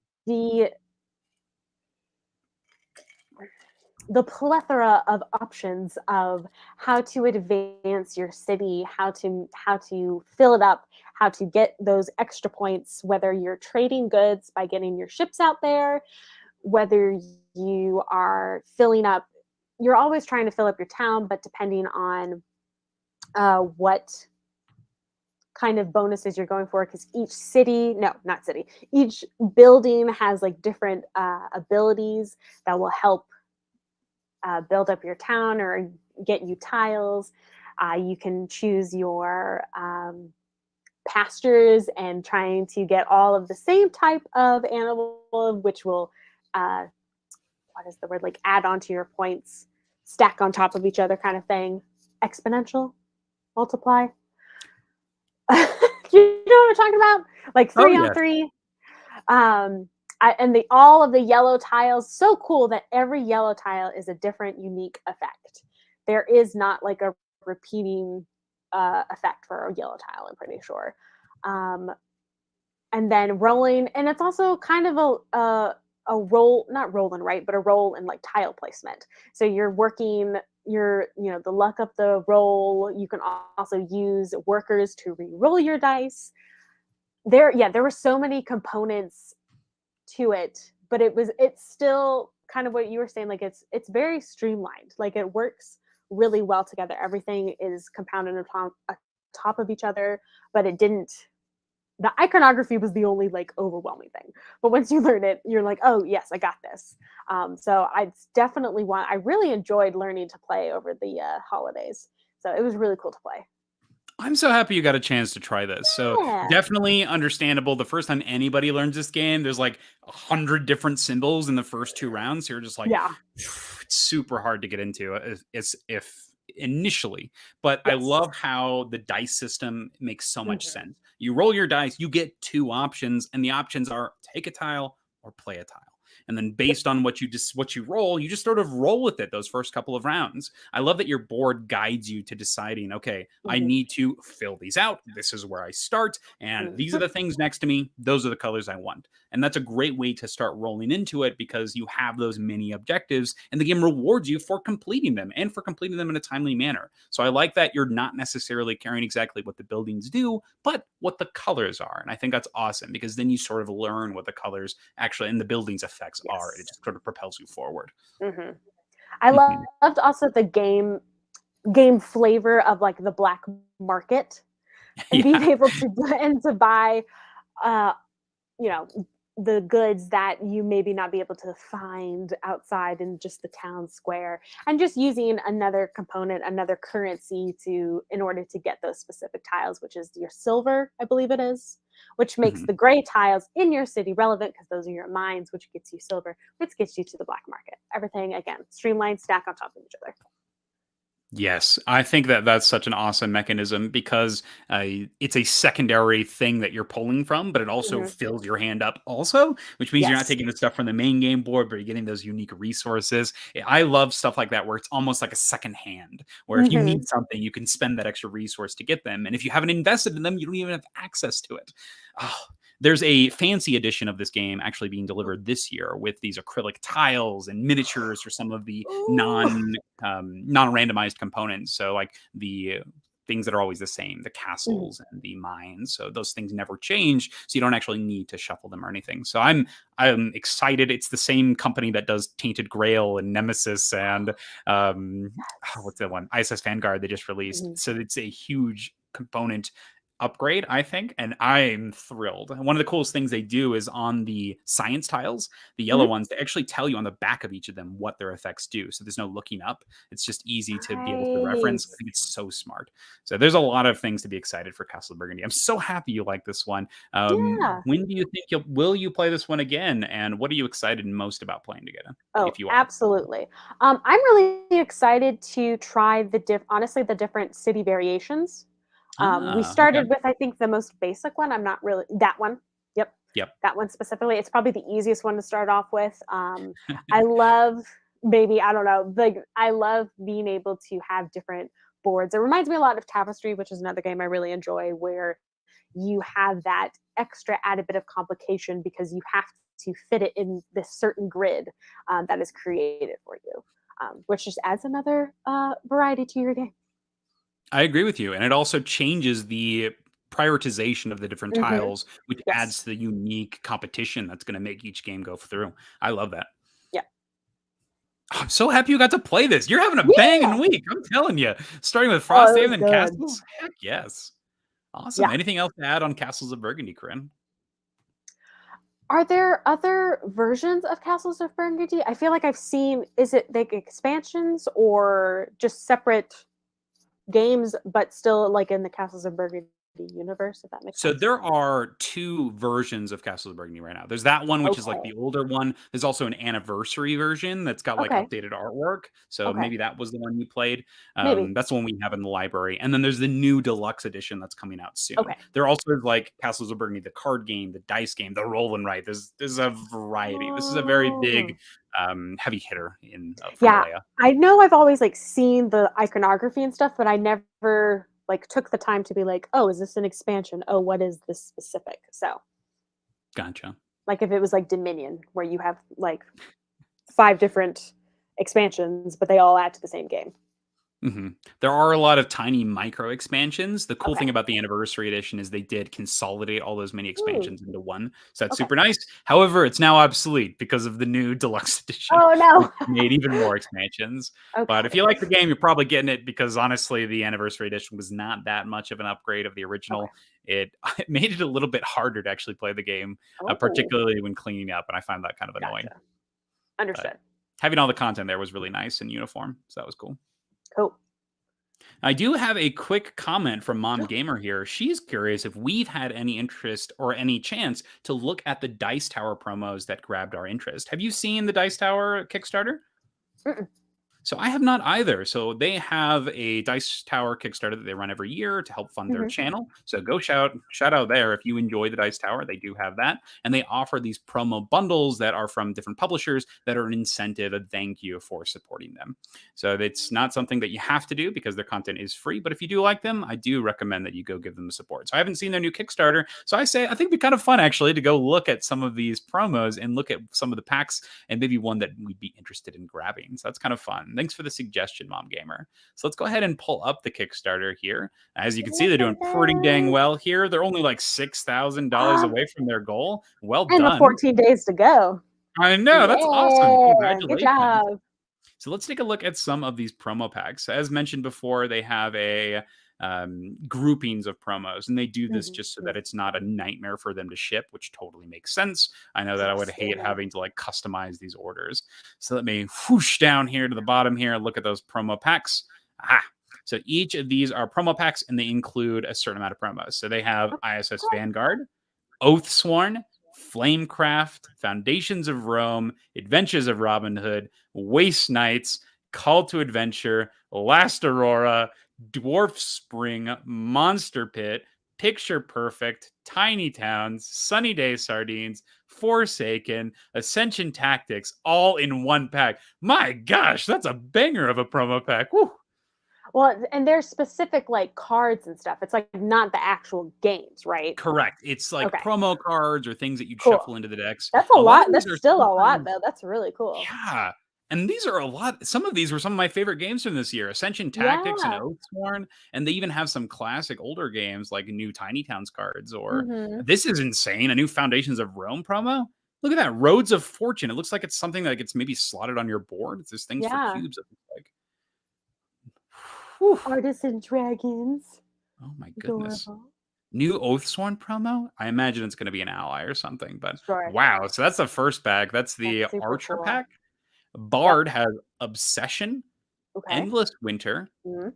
the plethora of options of how to advance your city, how to fill it up, how to get those extra points, whether you're trading goods by getting your ships out there, whether you are filling up, you're always trying to fill up your town, but depending on what kind of bonuses you're going for, because each building has like different abilities that will help build up your town or get you tiles. You can choose your pastures and trying to get all of the same type of animal, which will what is the word, like add on to your points, stack on top of each other kind of thing. Exponential, multiply. You know what I'm talking about? Like 3 on 3. And all of the yellow tiles, so cool that every yellow tile is a different, unique effect. There is not like a repeating effect for a yellow tile, I'm pretty sure. And then rolling, and it's also kind of a roll, not rolling, right, but a roll in like tile placement. So you're working the luck of the roll. You can also use workers to re-roll your dice. There were so many components to it, but it's still kind of what you were saying, like it's very streamlined. Like it works really well together. Everything is compounded on top of each other, but the iconography was the only like overwhelming thing. But once you learn it, you're like, oh yes, I got this. So I definitely I really enjoyed learning to play over the holidays. So it was really cool to play. I'm so happy you got a chance to try this. So Yeah. definitely understandable. The first time anybody learns this game, there's like 100 different symbols in the first 2 rounds. So you're just like, Yeah. it's super hard to get into if initially. But I Yes. love how the dice system makes so much Mhm. sense. You roll your dice, you get 2 options, and the options are take a tile or play a tile. And then based on what you roll, you just sort of roll with it those first couple of rounds. I love that your board guides you to deciding, okay, I Mhm. need to fill these out. This is where I start. And these are Mhm. the things next to me. Those are the colors I want. And that's a great way to start rolling into it because you have those mini objectives and the game rewards you for completing them and for completing them in a timely manner. So I like that you're not necessarily caring exactly what the buildings do, but what the colors are. And I think that's awesome because then you sort of learn what the colors actually and the buildings effects are. And it Yes. just sort of propels you forward. Mhm. I Mhm. loved also the game flavor of like the black market and being Yeah. able to to buy uh you know the goods that you maybe not be able to find outside in just the town square, and just using another component, another currency to in order to get those specific tiles, which is your silver, I believe it is, which makes Mhm. the gray tiles in your city relevant because those are your mines, which gets you silver, which gets you to the black market. Everything again streamlined, stack on top of each other. Yes, I think that that's such an awesome mechanism because it's a secondary thing that you're pulling from, but it also Mhm. fills your hand up also, which means you're not Yes. taking the stuff from the main game board, but you're getting those unique resources. I love stuff like that where it's almost like a second hand, where if you Mhm. need something, you can spend that extra resource to get them. And if you haven't invested in them, you don't even have access to it. Oh, there's a fancy edition of this game actually being delivered this year with these acrylic tiles and miniatures for some of the Ooh. non-randomized components. So like the things that are always the same, the Mhm. castles and the mines. So those things never change. So you don't actually need to shuffle them or anything. So I'm excited. It's the same company that does Tainted Grail and Nemesis and what's that one? ISS Vanguard they just released. Mhm. So it's a huge component upgrade, I think, and I'm thrilled. One of the coolest things they do is on the science tiles, the yellow Mhm. ones, they actually tell you on the back of each of them what their effects do. So there's no looking up. It's just easy to be able to reference. I Nice. think it's so smart. So there's a lot of things to be excited for Castle of Burgundy. I'm so happy you like this one. Yeah. When do you think will you play this one again? And what are you excited most about playing together, Oh, if you are? absolutely. I'm really excited to try honestly, the different city variations. We Okay. started with, I think, the most basic one. I'm not really that one. Yep, Yep. that one specifically. It's probably the easiest one to start off with. I love, maybe I don't know, I love being able to have different boards. It reminds me a lot of Tapestry, which is another game I really enjoy, where you have that extra added bit of complication because you have to fit it in this certain grid that is created for you, which just adds another variety to your game. I agree with you, and it also changes the prioritization of the different Hmm. tiles, which adds Yes. to the unique competition that's gonna make each game go through. I love that. Yeah. I'm so happy you got to play this. You're having a Yeah. banging week, I'm telling you. Starting with Oh, it was Frosthaven and good. Castles? Heck yes. Awesome. Yeah. Anything else to add on Castles of Burgundy, Corinne? Are there other versions of Castles of Burgundy? I feel like I've seen, is it like expansions or just separate games, but still like in the Castles of Burgundy universe, if that makes So sense? there are 2 versions of Castles of Burgundy right now. There's that one, which is like Okay. the older one. There's also an anniversary version that's got like Okay. updated artwork. So Okay. maybe that was the one you played. Maybe. That's the one we have in the library. And then there's the new deluxe edition that's coming out soon. Okay. There also is like Castles of Burgundy, the card game, the dice game, the roll and write. There's a variety. This is a very big Oh. heavy hitter in from Yeah. Alea. I know I've always like seen the iconography and stuff, but I never like took the time to be like, oh, is this an expansion? Oh, what is this specific? So, Gotcha. like if it was like Dominion, where you have like 5 different expansions, but they all add to the same game. There are a lot of tiny micro expansions. The cool Okay. thing about the anniversary edition is they did consolidate all those mini Hmm. expansions into one. So that's Okay. super nice. However, it's now obsolete because of the new deluxe edition, Oh which no. made even more expansions. But if Okay. you like the game, you're probably getting it because honestly, the anniversary edition was not that much of an upgrade of the Okay. original. It, it made it a little bit harder to actually play the game, Oh, particularly when cleaning up. And I find that kind of annoying. gotcha. But Understood. having all the content there was really nice and uniform. So that was cool. Cool. I do have a quick comment from Mom Gamer here. She's curious if we've had any interest or any chance to look at the Dice Tower promos that grabbed our interest. Have you seen the Dice Tower Kickstarter? Mm-mm. So I have not either. So they have a Dice Tower Kickstarter that they run every year to help fund their Mhm. channel. So go shout out there if you enjoy the Dice Tower. They do have that, and they offer these promo bundles that are from different publishers that are an incentive, a thank you for supporting them. So it's not something that you have to do because their content is free. But if you do like them, I do recommend that you go give them the support. So I haven't seen their new Kickstarter, so I think it'd be kind of fun actually to go look at some of these promos and look at some of the packs and maybe one that we'd be interested in grabbing. So that's kind of fun. Thanks for the suggestion, Mom Gamer. So let's go ahead and pull up the Kickstarter here. As you can see, they're doing pretty dang well here. They're only like $6,000 away from their goal. Well And the done. 14 days to go. I know. That's awesome. Yeah, good Congratulations. job. So let's take a look at some of these promo packs. As mentioned before, they have a groupings of promos, and they do this just so that it's not a nightmare for them to ship, which totally makes sense. I know that I would hate having to like customize these orders. So let me whoosh down here to the bottom here. Look at those promo packs. So each of these are promo packs, and they include a certain amount of promos. So they have ISS Vanguard, Oathsworn, Flamecraft, Foundations of Rome, Adventures of Robin Hood, Waste Knights, Call to Adventure, Last Aurora, Dwarf Spring, Monster Pit, Picture Perfect, Tiny Towns, Sunny Day Sardines, Forsaken, Ascension Tactics, all in one pack. My gosh, that's a banger of a promo pack. Woo. Well, and there's specific like cards and stuff. It's like not the actual games, right? Correct. It's like promo cards or things that you'd Cool. shuffle into the decks. That's a lot. Of these That's are still a lot, though. That's really cool. Yeah. And these are a lot. Some of these were some of my favorite games from this year. Ascension Tactics and Oathsworn. And they even have some classic older games like new Tiny Towns cards. Or this is insane. A new Foundations of Rome promo. Look at that. Roads of Fortune. It looks like it's something that gets maybe slotted on your board. It's just things for cubes, it looks like. Whew. Artisan Dragons. Oh my goodness. Adorable. New Oathsworn promo? I imagine it's going to be an ally or something, but wow. So that's the first pack. That's the Archer pack. Bard has Obsession, Endless Winter,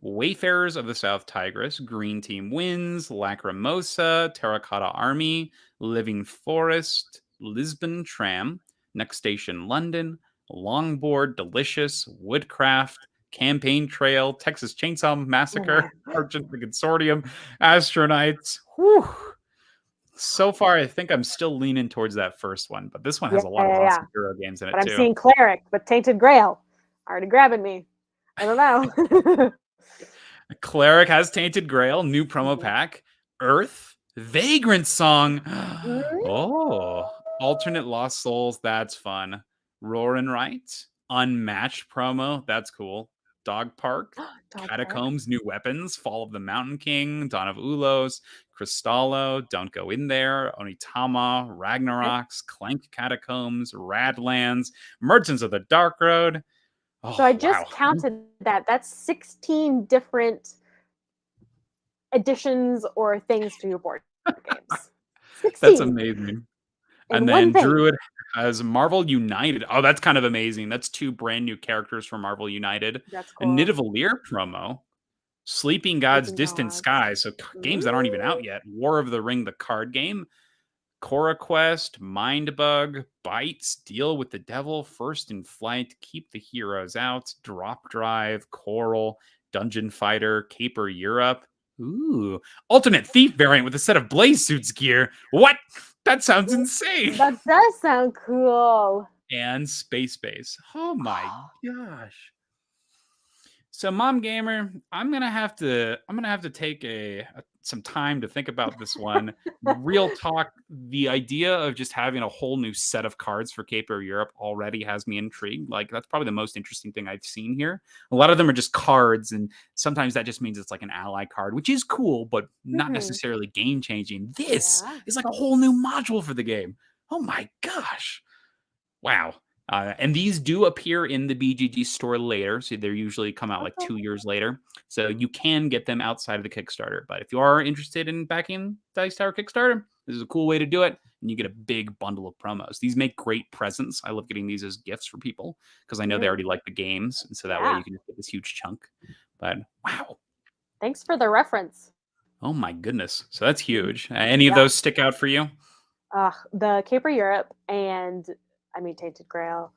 Wayfarers of the South Tigris, Green Team Wins, Lacrimosa, Terracotta Army, Living Forest, Lisbon Tram, Next Station London, Longboard Delicious, Woodcraft, Campaign Trail, Texas Chainsaw Massacre, Argent the Consortium, Astronauts. Whew. So far, I think I'm still leaning towards that first one, but this one has a lot of awesome hero games in it, but too. I'm seeing Cleric, but Tainted Grail. Already grabbing me. I don't know. Cleric has Tainted Grail, new promo pack. Earth, Vagrant Song. Alternate Lost Souls, that's fun. Roar and Right, Unmatched promo, that's cool. Dog Park, Catacombs, New Weapons, Fall of the Mountain King, Dawn of Ulos, Cristallo, Don't Go In There, Onitama, Ragnaroks, Clank Catacombs, Radlands, Merchants of the Dark Road. So I just counted that. That's 16 different additions or things to your board games. 16. That's amazing. And then Druid has Marvel United. Oh, that's kind of amazing. That's 2 brand new characters from Marvel United. That's cool. A Nidavellir promo. Sleeping Gods, Distant Skies. So games that aren't even out yet. War of the Ring, the card game. Cora Quest, Mindbug, Bites, Deal with the Devil, First in Flight, Keep the Heroes Out, Drop Drive, Coral, Dungeon Fighter, Caper Europe. Ooh. Alternate Thief variant with a set of Blaze Suits gear. What? That sounds insane. That does sound cool. And Space Base. Oh my gosh. So, Mom Gamer, I'm gonna have to take some time to think about this one. Real talk, the idea of just having a whole new set of cards for Caper Europe already has me intrigued. Like, that's probably the most interesting thing I've seen here. A lot of them are just cards, and sometimes that just means it's like an ally card, which is cool, but not necessarily game changing. This is like a whole new module for the game. Oh my gosh. Wow. And these do appear in the BGG store later. So they usually come out like 2 years later. So you can get them outside of the Kickstarter. But if you are interested in backing Dice Tower Kickstarter, this is a cool way to do it. And you get a big bundle of promos. These make great presents. I love getting these as gifts for people because I know they already like the games. And so that way you can just get this huge chunk. But wow. Thanks for the reference. Oh my goodness. So that's huge. Any of Yeah. those stick out for you? The Caper Europe and Tainted Grail.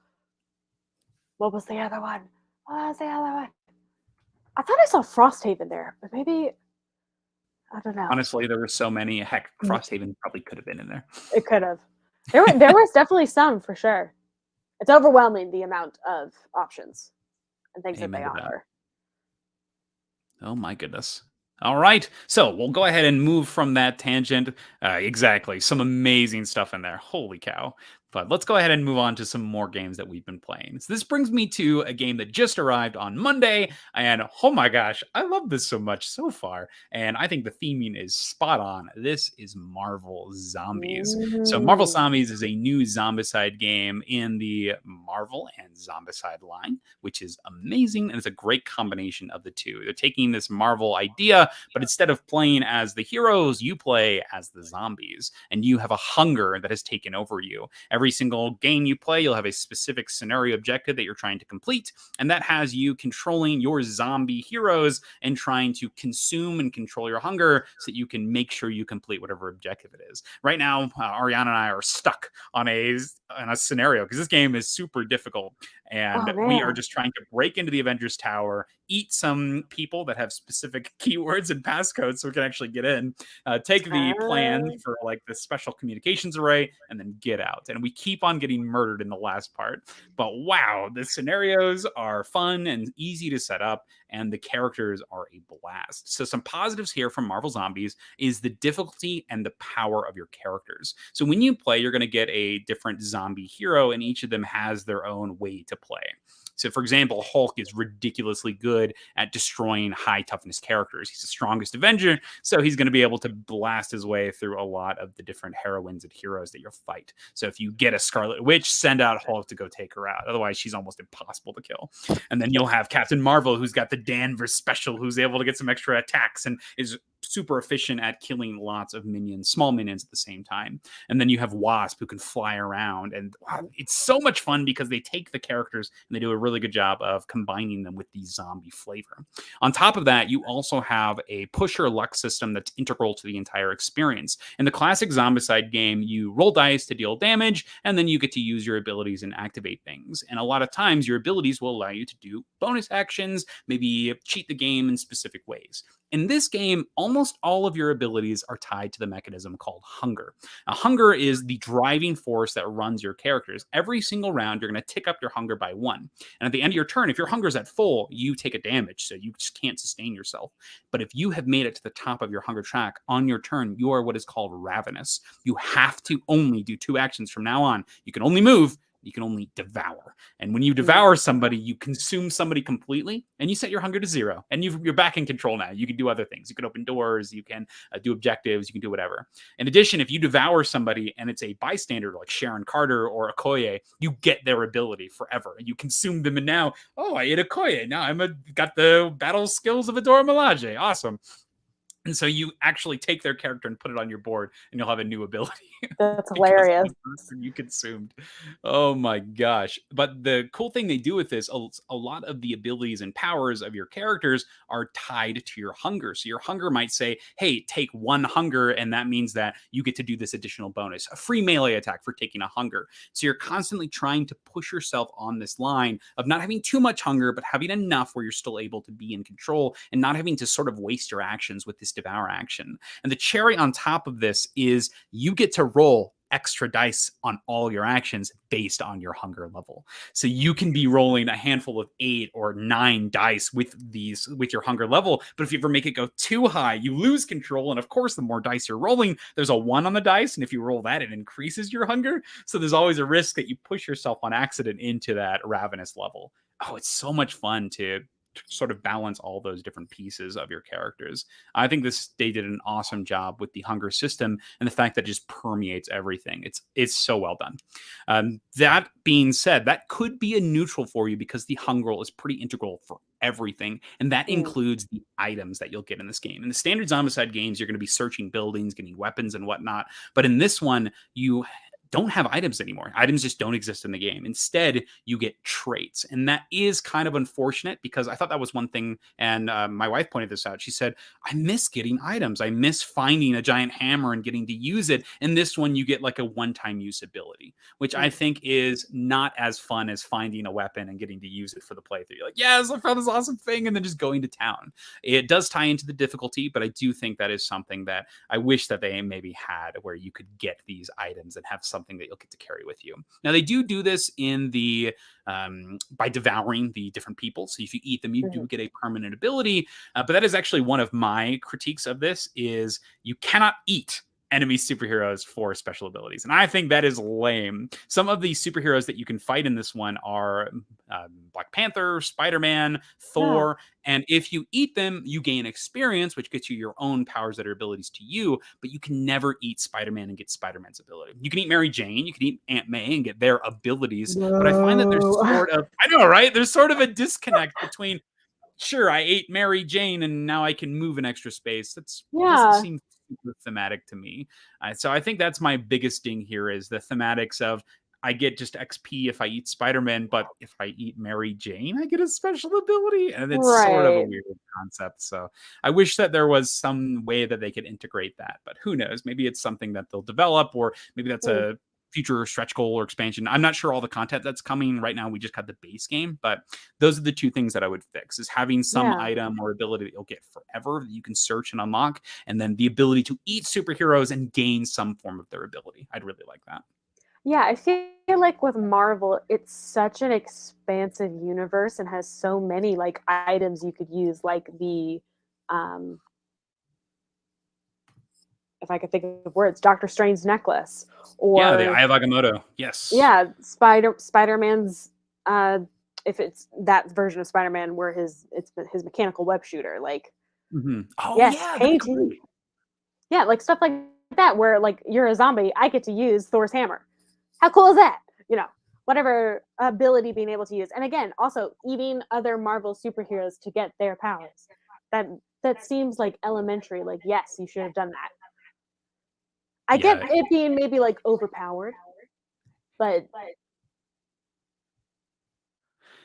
What was the other one? What was the other one? I thought I saw Frosthaven there, but maybe I don't know. Honestly, there were so many. Heck, Frosthaven probably could have been in there. It could have. There was definitely some for sure. It's overwhelming the amount of options and things that they Amen to that. offer. Oh my goodness. All right. So we'll go ahead and move from that tangent. Exactly. Some amazing stuff in there. Holy cow. But let's go ahead and move on to some more games that we've been playing. So this brings me to a game that just arrived on Monday. And oh my gosh, I love this so much so far. And I think the theming is spot on. This is Marvel Zombies. So Marvel Zombies is a new Zombicide game in the Marvel and Zombicide line, which is amazing. And it's a great combination of the two. They're taking this Marvel idea, but instead of playing as the heroes, you play as the zombies. And you have a hunger that has taken over you. Every single game you play, you'll have a specific scenario objective that you're trying to complete, and that has you controlling your zombie heroes and trying to consume and control your hunger so that you can make sure you complete whatever objective it is. Right now, Ariana and I are stuck on a scenario because this game is super difficult, and we are just trying to break into the Avengers Tower, eat some people that have specific keywords and passcodes so we can actually get in, take the plan for like the special communications array, and then get out. And we keep on getting murdered in the last part. But wow, the scenarios are fun and easy to set up, and the characters are a blast. So some positives here from Marvel Zombies is the difficulty and the power of your characters. So when you play, you're going to get a different zombie hero, and each of them has their own way to play. So, for example, Hulk is ridiculously good at destroying high toughness characters. He's the strongest Avenger, so he's going to be able to blast his way through a lot of the different heroines and heroes that you'll fight. So if you get a Scarlet Witch, send out Hulk to go take her out. Otherwise, she's almost impossible to kill. And then you'll have Captain Marvel, who's got the Danvers special, who's able to get some extra attacks and is super efficient at killing lots of minions, small minions at the same time. And then you have Wasp, who can fly around. And wow, it's so much fun because they take the characters and they do a really good job of combining them with the zombie flavor. On top of that, you also have a pusher luck system that's integral to the entire experience. In the classic Zombicide game, you roll dice to deal damage, and then you get to use your abilities and activate things. And a lot of times, your abilities will allow you to do bonus actions, maybe cheat the game in specific ways. In this game, almost all of your abilities are tied to the mechanism called hunger. Now, hunger is the driving force that runs your characters. Every single round, you're going to tick up your hunger by 1. And at the end of your turn, if your hunger is at full, you take a damage, so you just can't sustain yourself. But if you have made it to the top of your hunger track on your turn, you are what is called ravenous. You have to only do 2 actions from now on. You can only move. You can only devour. And when you devour somebody, you consume somebody completely, and you set your hunger to 0. And you're back in control now. You can do other things. You can open doors. You can do objectives. You can do whatever. In addition, if you devour somebody and it's a bystander like Sharon Carter or Okoye, you get their ability forever. You consume them, and now, oh, I ate Okoye. Now got the battle skills of Adora Milaje. Awesome. And so you actually take their character and put it on your board, and you'll have a new ability. That's hilarious. You consumed. Oh my gosh. But the cool thing they do with this, a lot of the abilities and powers of your characters are tied to your hunger. So your hunger might say, hey, take 1 hunger, and that means that you get to do this additional bonus, a free melee attack for taking a hunger. So you're constantly trying to push yourself on this line of not having too much hunger, but having enough where you're still able to be in control and not having to sort of waste your actions with this devour action. And the cherry on top of this is you get to roll extra dice on all your actions based on your hunger level. So you can be rolling a handful of 8 or 9 dice with your hunger level, but if you ever make it go too high, you lose control. And of course, the more dice you're rolling, there's a 1 on the dice, and if you roll that, it increases your hunger. So there's always a risk that you push yourself on accident into that ravenous level. Oh, it's so much fun to sort of balance all those different pieces of your characters. I think they did an awesome job with the hunger system and the fact that it just permeates everything. It's so well done. That being said, that could be a neutral for you because the hunger is pretty integral for everything, and that includes the items that you'll get in this game. In the standard Zombicide games, you're going to be searching buildings, getting weapons and whatnot, but in this one, you don't have items anymore. Items just don't exist in the game. Instead, you get traits. And that is kind of unfortunate because I thought that was one thing. And my wife pointed this out. She said, I miss getting items. I miss finding a giant hammer and getting to use it. And this one, you get like a one-time use ability, which I think is not as fun as finding a weapon and getting to use it for the playthrough. You're like, yes, I found this awesome thing. And then just going to town. It does tie into the difficulty, but I do think that is something that I wish that they maybe had where you could get these items and have something that you'll get to carry with you. Now they do this in the by devouring the different people. So if you eat them, you do get a permanent ability. But that is actually one of my critiques of this is you cannot eat enemy superheroes for special abilities. And I think that is lame. Some of the superheroes that you can fight in this one are Black Panther, Spider-Man, Thor. And if you eat them, you gain experience, which gets you your own powers that are abilities to you, but you can never eat Spider-Man and get Spider-Man's ability. You can eat Mary Jane, you can eat Aunt May and get their abilities. But I find that there's sort of, I know, right? There's sort of a disconnect between, sure, I ate Mary Jane and now I can move in extra space. That's doesn't seem super thematic to me. So I think that's my biggest ding here is the thematics of I get just XP if I eat Spider-Man, but if I eat Mary Jane, I get a special ability. And it's sort of a weird concept. So I wish that there was some way that they could integrate that, but who knows? Maybe it's something that they'll develop, or maybe that's a future stretch goal or expansion. I'm not sure all the content that's coming right now. We just got the base game, but those are the two things that I would fix is having some item or ability that you'll get forever that you can search and unlock. And then the ability to eat superheroes and gain some form of their ability. I'd really like that. Yeah, I feel like with Marvel, it's such an expansive universe and has so many like items you could use, like the if I could think of words, Doctor Strange's necklace, or the Eye of Agamotto. Yes. Yeah, Spider-Man's if it's that version of Spider-Man where it's his mechanical web shooter, like painting. Yeah, like stuff like that where like you're a zombie, I get to use Thor's hammer. How cool is that? You know, whatever ability being able to use. And again, also eating other Marvel superheroes to get their powers. That seems like elementary. Like, yes, you should have done that. I get it being maybe like overpowered, but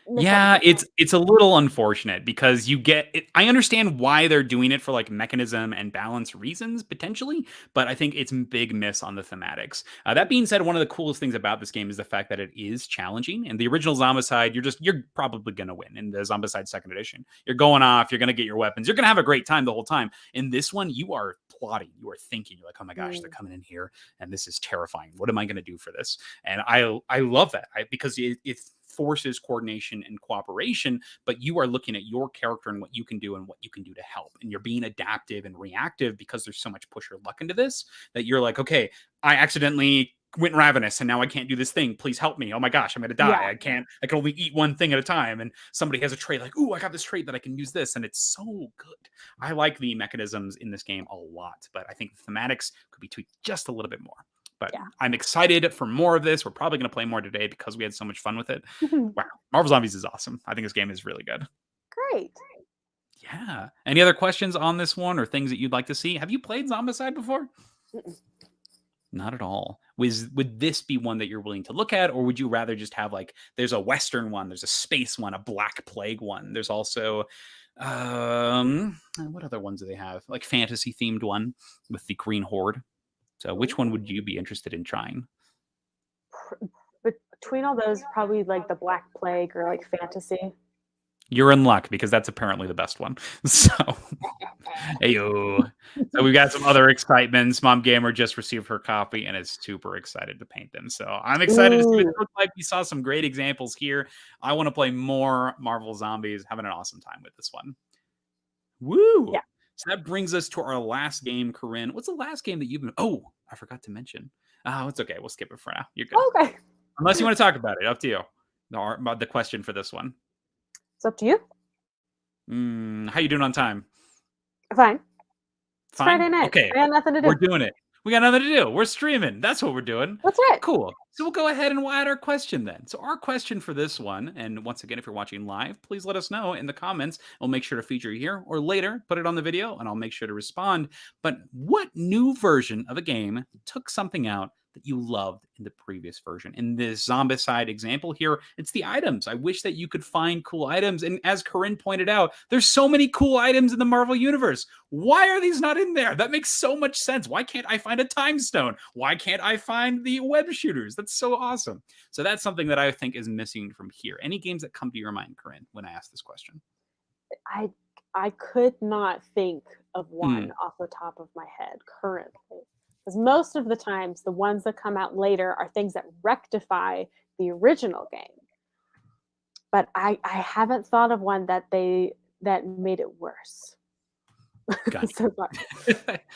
yeah, it's a little unfortunate because you get it. I understand why they're doing it for like mechanism and balance reasons potentially, but I think it's a big miss on the thematics. That being said, one of the coolest things about this game is the fact that it is challenging. In the original Zombicide, you're probably going to win. In the Zombicide second edition, you're going off, you're going to get your weapons, you're going to have a great time the whole time. In this one, you are plotting, you are thinking, you're like, oh my gosh, they're coming in here and this is terrifying. What am I going to do for this? And I love that because it forces coordination and cooperation, but you are looking at your character and what you can do and what you can do to help. And you're being adaptive and reactive because there's so much push or luck into this that you're like, okay, I accidentally went ravenous and now I can't do this thing. Please help me. Oh my gosh, I'm going to die. I can only eat one thing at a time. And somebody has a trait like, ooh, I got this trait that I can use this. And it's so good. I like the mechanisms in this game a lot, but I think the thematics could be tweaked just a little bit more. But I'm excited for more of this. We're probably going to play more today because we had so much fun with it. Wow. Marvel Zombies is awesome. I think this game is really good. Great. Yeah. Any other questions on this one or things that you'd like to see? Have you played Zombicide before? Not at all. Would this be one that you're willing to look at, or would you rather just have like, there's a Western one, there's a space one, a Black Plague one. There's also, what other ones do they have? Like fantasy themed one with the Green Horde. So which one would you be interested in trying? Between all those, probably like the Black Plague or like fantasy. You're in luck because that's apparently the best one. So, heyo. So we've got some other excitements. Mom Gamer just received her copy and is super excited to paint them. So I'm excited to see what it looks like. We saw some great examples here. I want to play more Marvel Zombies. Having an awesome time with this one. Woo! Yeah. So that brings us to our last game, Corinn. What's the last game that you've been... Oh, I forgot to mention. Oh, it's okay. We'll skip it for now. You're good. Okay. Unless you want to talk about it. Up to you. The question for this one. It's up to you. How you doing on time? Fine. It's Fine? Friday night. Okay. I got nothing to do. We're doing it. We got nothing to do. We're streaming. That's what we're doing. That's right. Cool. So we'll go ahead and we'll add our question then. So our question for this one, and once again, if you're watching live, please let us know in the comments. We'll make sure to feature you here or later, put it on the video, and I'll make sure to respond. But what new version of a game took something out that you loved in the previous version. In this Zombicide example here, it's the items. I wish that you could find cool items. And as Corinn pointed out, there's so many cool items in the Marvel Universe. Why are these not in there? That makes so much sense. Why can't I find a time stone? Why can't I find the web shooters? That's so awesome. So that's something that I think is missing from here. Any games that come to your mind, Corinn, when I ask this question? I could not think of one off the top of my head currently. Because most of the times, the ones that come out later are things that rectify the original game. But I haven't thought of one that made it worse. So far.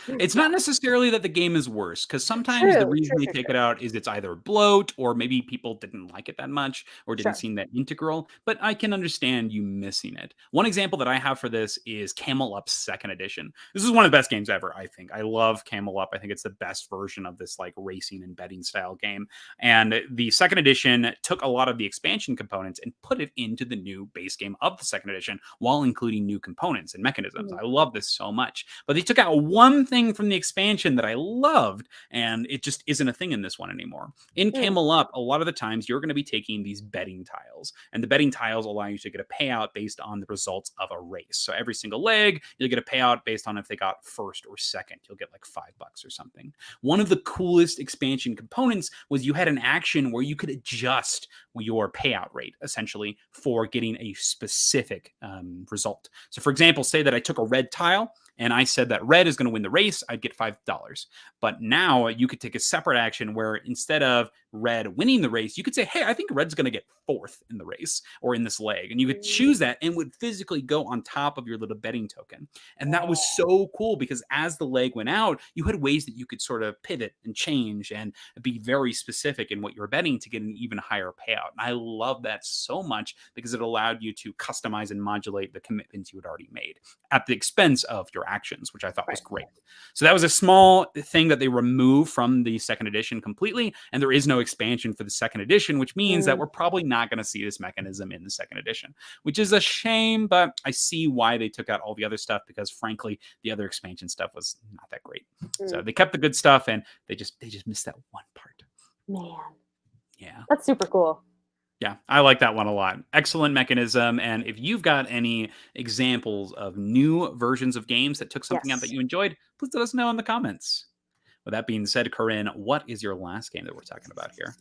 It's not necessarily that the game is worse, because sometimes the reason they take it out is it's either bloat, or maybe people didn't like it that much, or didn't seem that integral. But I can understand you missing it. One example that I have for this is Camel Up 2nd Edition. This is one of the best games ever, I think. I love Camel Up. I think it's the best version of this like racing and betting style game. And the 2nd Edition took a lot of the expansion components and put it into the new base game of the 2nd Edition, while including new components and mechanisms. I love this so much. But they took out one thing from the expansion that I loved, and it just isn't a thing in this one anymore. In Camel Up, a lot of the times you're going to be taking these betting tiles, and the betting tiles allow you to get a payout based on the results of a race. So every single leg, you'll get a payout based on if they got first or second. You'll get like $5 or something. One of the coolest expansion components was you had an action where you could adjust your payout rate, essentially, for getting a specific result. So for example, say that I took a red tile, and I said that red is going to win the race, I'd get $5. But now you could take a separate action where instead of red winning the race, you could say, hey, I think red's going to get 4th in the race or in this leg. And you could choose that and would physically go on top of your little betting token. And that was so cool, because as the leg went out, you had ways that you could sort of pivot and change and be very specific in what you're betting to get an even higher payout. And I love that so much, because it allowed you to customize and modulate the commitments you had already made at the expense of your actions, which I thought was great. So that was a small thing that they removed from the 2nd Edition completely, and there is no expansion for the 2nd Edition, which means that we're probably not going to see this mechanism in the 2nd Edition, which is a shame, but I see why they took out all the other stuff, because frankly, the other expansion stuff was not that great. So they kept the good stuff, and they just missed that one part. Man. Yeah. That's super cool. Yeah, I like that one a lot. Excellent mechanism. And if you've got any examples of new versions of games that took something out that you enjoyed, please let us know in the comments. With that being said, Corinn, what is your last game that we're talking about here?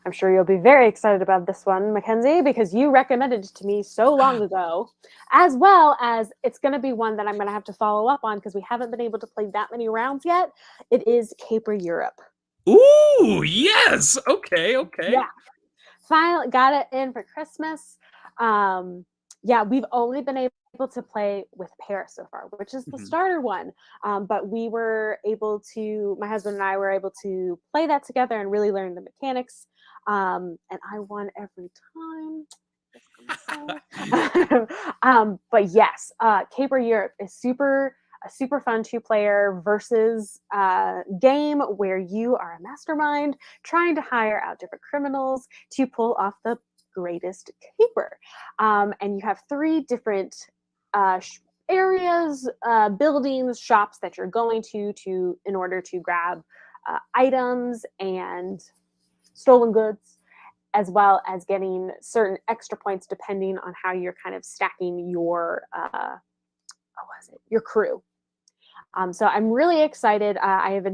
I'm sure you'll be very excited about this one, Mackenzie, because you recommended it to me so long ago, as well as it's going to be one that I'm going to have to follow up on, because we haven't been able to play that many rounds yet. It is Caper Europe. Ooh, yes. Okay. Yeah. Finally got it in for Christmas. Yeah, we've only been able to play with Paris so far, which is the starter one. But we were able to, my husband and I were able to play that together and really learn the mechanics. And I won every time. But yes, Caper Europe is a super fun 2-player versus game where you are a mastermind trying to hire out different criminals to pull off the greatest caper. And you have 3 different areas, buildings, shops that you're going to in order to grab items and stolen goods, as well as getting certain extra points depending on how you're kind of stacking your your crew. So I'm really excited. I have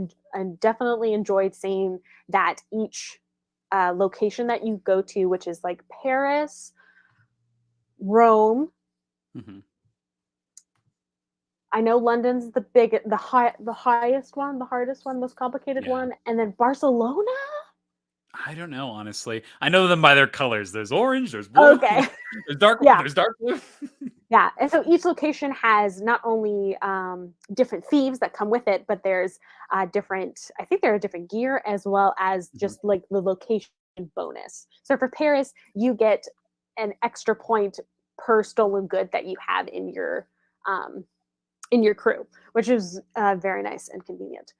definitely enjoyed seeing that each location that you go to, which is like Paris, Rome. I know London's the highest one, the hardest one, most complicated one, and then Barcelona. I don't know, honestly. I know them by their colors. There's orange, there's blue, there's dark, there's dark blue. Yeah, and so each location has not only different thieves that come with it, but there's different, I think there are different gear, as well as just like the location bonus. So for Paris, you get an extra point per stolen good that you have in your crew, which is very nice and convenient.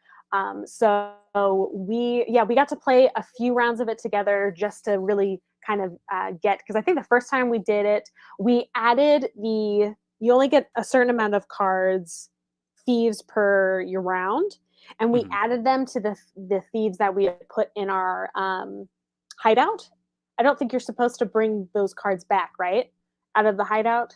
So we got to play a few rounds of it together just to really kind of get, because I think the first time we did it, we added you only get a certain amount of cards, thieves per your round. and we added them to the thieves that we had put in our hideout. I don't think you're supposed to bring those cards back, right? Out of the hideout?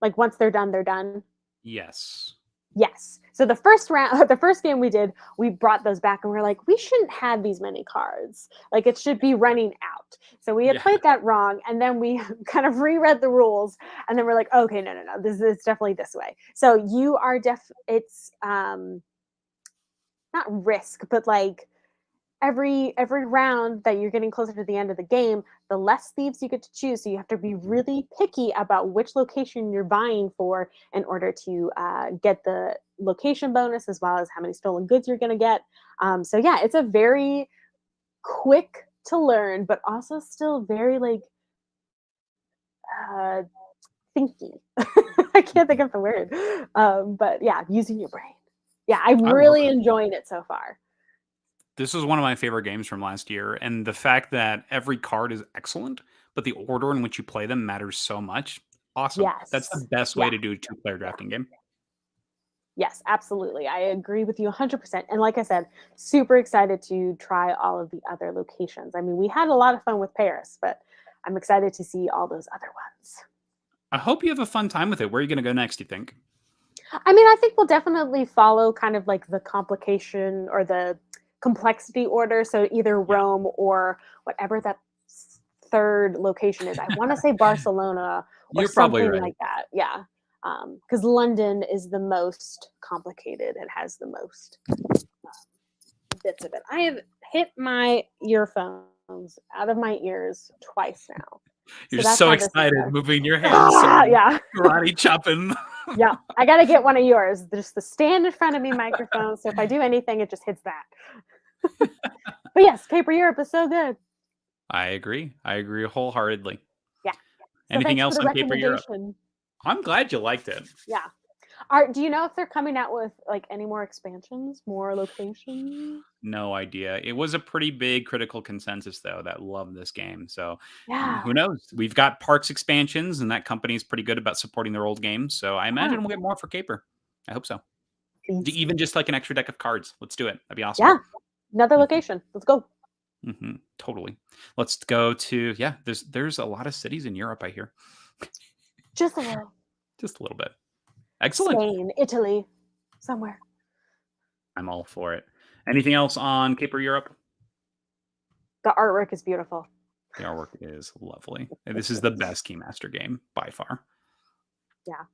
Like once they're done, they're done. Yes. Yes. So the first round, the first game we did, we brought those back and we're like, we shouldn't have these many cards. Like it should be running out. So we had played that wrong. And then we kind of reread the rules. And then we're like, okay, no. This is definitely this way. So you are it's not risk, but like every round that you're getting closer to the end of the game, the less thieves you get to choose. So you have to be really picky about which location you're buying for in order to get the location bonus, as well as how many stolen goods you're going to get. So yeah, it's a very quick to learn, but also still very like thinky. I can't think of the word. But yeah, using your brain. Yeah, I'm really enjoying it so far. This was one of my favorite games from last year, and the fact that every card is excellent, but the order in which you play them matters so much. Awesome. Yes. That's the best way to do a two-player drafting game. Yes, absolutely. I agree with you 100%. And like I said, super excited to try all of the other locations. I mean, we had a lot of fun with Paris, but I'm excited to see all those other ones. I hope you have a fun time with it. Where are you going to go next, do you think? I mean, I think we'll definitely follow kind of like the complication or the complexity order. So either Rome or whatever that third location is. I want to say Barcelona or You're probably something right. like that. Yeah. Because London is the most complicated and has the most bits of it. I have hit my earphones out of my ears twice now. You're so excited moving your hands. Yeah. Karate chopping. Yeah. I got to get one of yours. There's the stand in front of me microphone. So if I do anything, it just hits that. But yes, Caper Europe is so good. I agree wholeheartedly. Yeah. So anything else on Caper Europe? I'm glad you liked it. Yeah. Do you know if they're coming out with like any more expansions, more locations? No idea. It was a pretty big critical consensus though that loved this game. So yeah, who knows? We've got Parks expansions, and that company is pretty good about supporting their old games. So I imagine we'll get more for Caper. I hope so. Even just like an extra deck of cards. Let's do it. That'd be awesome. Yeah. Another location. Let's go. Totally. Let's go to There's a lot of cities in Europe, I hear. Just a little. Just a little bit. Excellent. Spain, Italy, somewhere. I'm all for it. Anything else on Caper Europe? The artwork is beautiful. The artwork is lovely. This is the best Keymaster game by far. Yeah.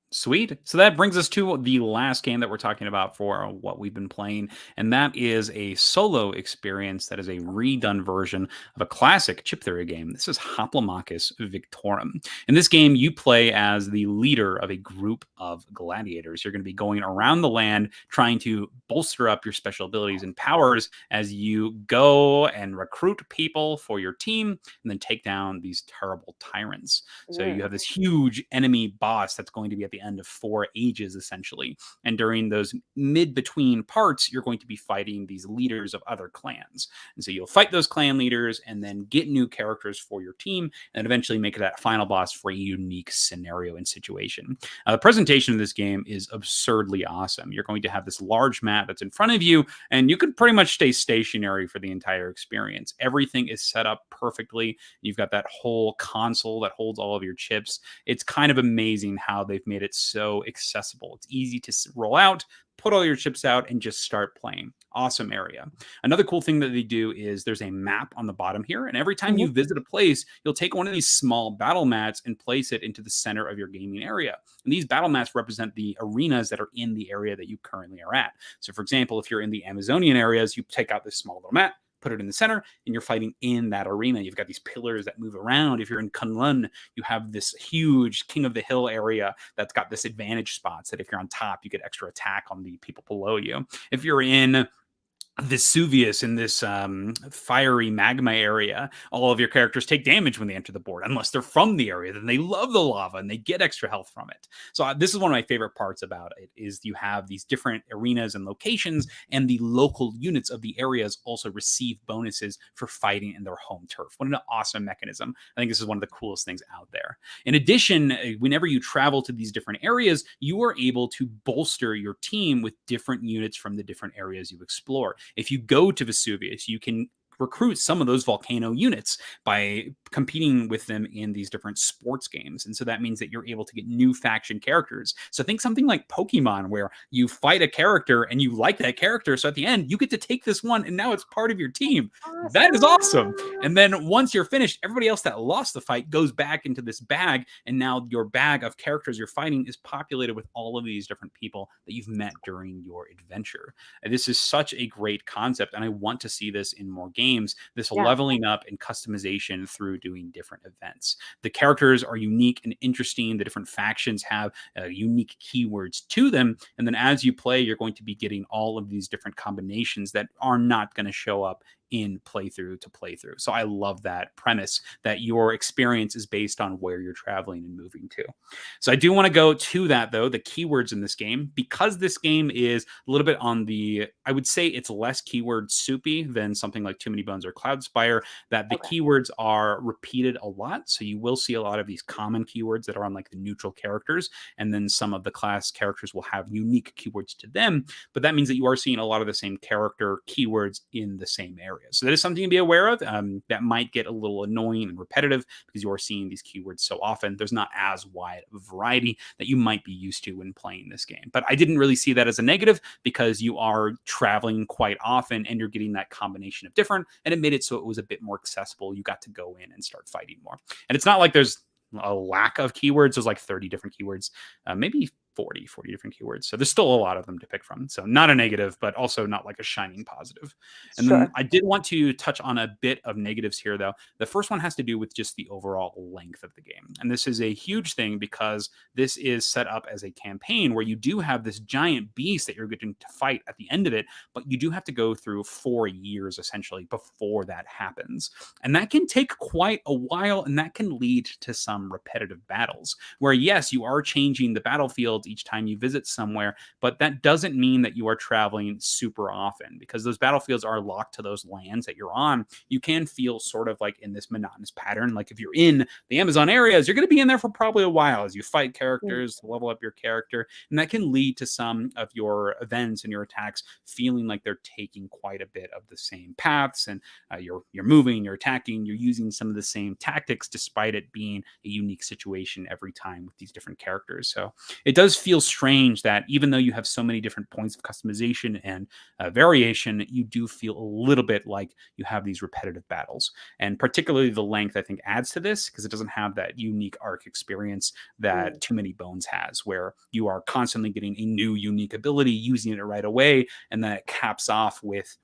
Sweet. So that brings us to the last game that we're talking about for what we've been playing, and that is a solo experience that is a redone version of a classic chip theory game. This is Hoplomachus Victorum. In this game, you play as the leader of a group of gladiators. You're going to be going around the land trying to bolster up your special abilities and powers as you go and recruit people for your team and then take down these terrible tyrants. So you have this huge enemy boss that's going to be at the end of 4 ages, essentially. And during those mid-between parts, you're going to be fighting these leaders of other clans. And so you'll fight those clan leaders and then get new characters for your team and eventually make it that final boss for a unique scenario and situation. The presentation of this game is absurdly awesome. You're going to have this large map that's in front of you, and you can pretty much stay stationary for the entire experience. Everything is set up perfectly. You've got that whole console that holds all of your chips. It's kind of amazing how they've made it so accessible. It's easy to roll out, put all your chips out, and just start playing. Awesome area. Another cool thing that they do is there's a map on the bottom here, and every time you visit a place, you'll take one of these small battle mats and place it into the center of your gaming area. And these battle mats represent the arenas that are in the area that you currently are at. So for example, if you're in the Amazonian areas, you take out this small little mat, put it in the center, and you're fighting in that arena. You've got these pillars that move around. If you're in Kunlun, you have this huge King of the Hill area that's got this advantage spots that if you're on top, you get extra attack on the people below you. If you're in Vesuvius in this fiery magma area, all of your characters take damage when they enter the board, unless they're from the area. Then they love the lava and they get extra health from it. So this is one of my favorite parts about it, is you have these different arenas and locations, and the local units of the areas also receive bonuses for fighting in their home turf. What an awesome mechanism. I think this is one of the coolest things out there. In addition, whenever you travel to these different areas, you are able to bolster your team with different units from the different areas you explore. If you go to Vesuvius, you can recruit some of those volcano units by competing with them in these different sports games. And so that means that you're able to get new faction characters. So think something like Pokemon, where you fight a character and you like that character. So at the end, you get to take this one and now it's part of your team. Awesome. That is awesome. And then once you're finished, everybody else that lost the fight goes back into this bag. And now your bag of characters you're fighting is populated with all of these different people that you've met during your adventure. And this is such a great concept. And I want to see this in more games. This leveling up and customization through doing different events. The characters are unique and interesting. The different factions have unique keywords to them. And then as you play, you're going to be getting all of these different combinations that are not going to show up in playthrough to playthrough. So I love that premise, that your experience is based on where you're traveling and moving to. So I do want to go to that, though, the keywords in this game, because this game is a little bit on the, I would say it's less keyword soupy than something like Too Many Bones or Cloudspire, that the keywords are repeated a lot. So you will see a lot of these common keywords that are on like the neutral characters, and then some of the class characters will have unique keywords to them. But that means that you are seeing a lot of the same character keywords in the same area. So that is something to be aware of. That might get a little annoying and repetitive because you are seeing these keywords so often. There's not as wide a variety that you might be used to when playing this game. But I didn't really see that as a negative, because you are traveling quite often and you're getting that combination of different, and it made it so it was a bit more accessible. You got to go in and start fighting more. And it's not like there's a lack of keywords. There's like 30 different keywords, maybe 40 different keywords. So there's still a lot of them to pick from. So not a negative, but also not like a shining positive. And then I did want to touch on a bit of negatives here, though. The first one has to do with just the overall length of the game. And this is a huge thing, because this is set up as a campaign where you do have this giant beast that you're getting to fight at the end of it, but you do have to go through 4 years essentially before that happens. And that can take quite a while, and that can lead to some repetitive battles where, yes, you are changing the battlefield each time you visit somewhere, but that doesn't mean that you are traveling super often, because those battlefields are locked to those lands that you're on. You can feel sort of like in this monotonous pattern. Like if you're in the Amazon areas, you're going to be in there for probably a while as you fight characters, level up your character, and that can lead to some of your events and your attacks feeling like they're taking quite a bit of the same paths, and you're moving, you're attacking, you're using some of the same tactics, despite it being a unique situation every time with these different characters. So it does feel strange that even though you have so many different points of customization and variation, you do feel a little bit like you have these repetitive battles. And particularly the length, I think, adds to this, because it doesn't have that unique arc experience that Too Many Bones has, where you are constantly getting a new unique ability, using it right away, and then it caps off with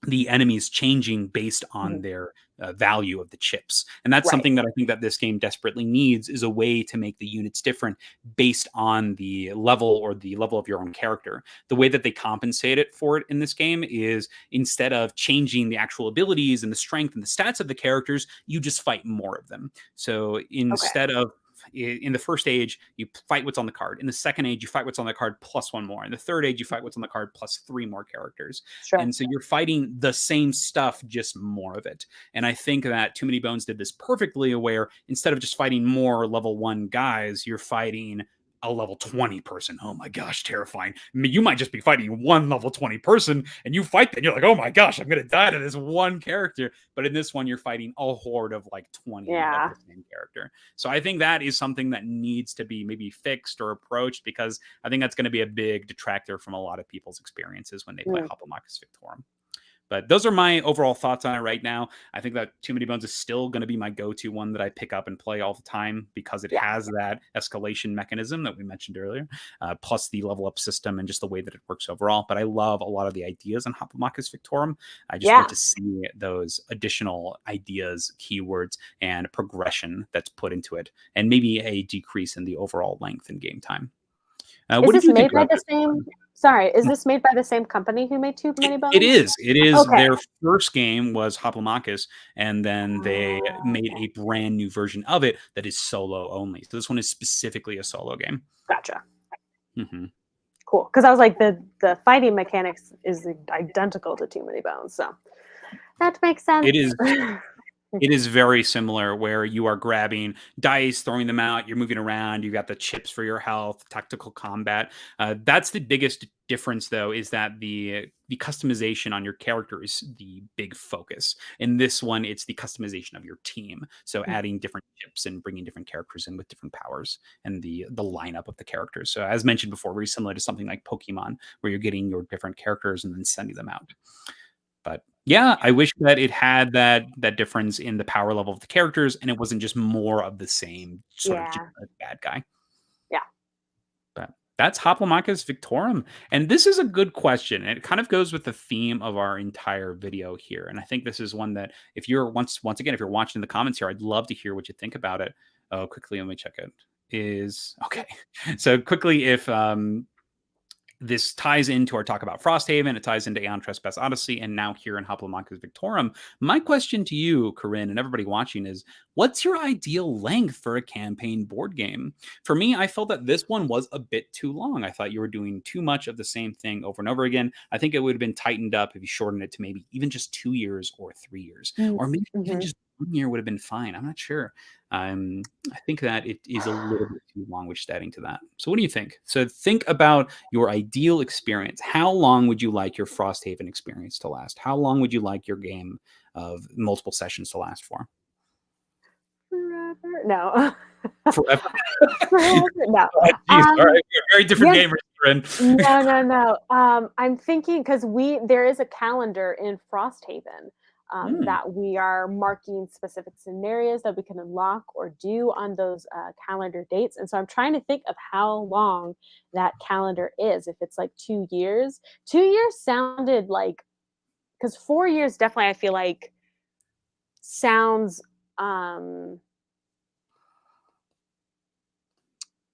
the enemies changing based on their value of the chips. And that's something that I think that this game desperately needs, is a way to make the units different based on the level of your own character. The way that they compensate it for it in this game is, instead of changing the actual abilities and the strength and the stats of the characters, you just fight more of them. So instead of, in the first age, you fight what's on the card. In the second age, you fight what's on the card plus one more. In the third age, you fight what's on the card plus 3 more characters. And so you're fighting the same stuff, just more of it. And I think that Too Many Bones did this perfectly, where instead of just fighting more level 1 guys, you're fighting a level 20 person. Oh my gosh, terrifying. I mean, you might just be fighting one level 20 person, and you fight them, and you're like, oh my gosh, I'm going to die to this one character. But in this one, you're fighting a horde of like 20 of the same character. So I think that is something that needs to be maybe fixed or approached, because I think that's going to be a big detractor from a lot of people's experiences when they play Hoplomachus Victorum. But those are my overall thoughts on it right now. I think that Too Many Bones is still going to be my go-to one that I pick up and play all the time, because it has that escalation mechanism that we mentioned earlier, plus the level up system and just the way that it works overall. But I love a lot of the ideas on Hoplomachus Victorum. I just want to see those additional ideas, keywords, and progression that's put into it, and maybe a decrease in the overall length in game time. Is this made by the same Sorry, is this made by the same company who made Too Many Bones? It is. Okay. Their first game was Hoplomachus, and then they made a brand new version of it that is solo only. So this one is specifically a solo game. Gotcha. Mm-hmm. Cool. Because I was like, the fighting mechanics is identical to Too Many Bones, so that makes sense. It is. It is very similar, where you are grabbing dice, throwing them out, you're moving around, you got the chips for your health, tactical combat. That's the biggest difference, though, is that the customization on your character is the big focus. In this one, it's the customization of your team. So adding different chips and bringing different characters in with different powers, and the lineup of the characters. So as mentioned before, very similar to something like Pokemon, where you're getting your different characters and then sending them out. But yeah, I wish that it had that difference in the power level of the characters, and it wasn't just more of the same sort of generic bad guy. Yeah. But that's Hoplomachus Victorum. And this is a good question. And it kind of goes with the theme of our entire video here. And I think this is one that if you're once again, if you're watching the comments here, I'd love to hear what you think about it. Oh, quickly, let me check it. Is okay. So quickly, if this ties into our talk about Frosthaven. It ties into Aeon, Trespass, Odyssey, and now here in Hoplomachus Victorum. My question to you, Corinn, and everybody watching is, what's your ideal length for a campaign board game? For me, I felt that this one was a bit too long. I thought you were doing too much of the same thing over and over again. I think it would have been tightened up if you shortened it to maybe even just 2 years or 3 years, or maybe even just 1 year would have been fine. I'm not sure. I think that it is a little bit too long, which is adding to that. So what do you think? So think about your ideal experience. How long would you like your Frosthaven experience to last? How long would you like your game of multiple sessions to last for? Forever? No. Forever? Forever? No. Geez, all right. We're very different gamers, Corinn. No. I'm thinking, because there is a calendar in Frosthaven that we are marking specific scenarios that we can unlock or do on those calendar dates. And so I'm trying to think of how long that calendar is. If it's like 2 years. 2 years sounded like, because 4 years definitely I feel like sounds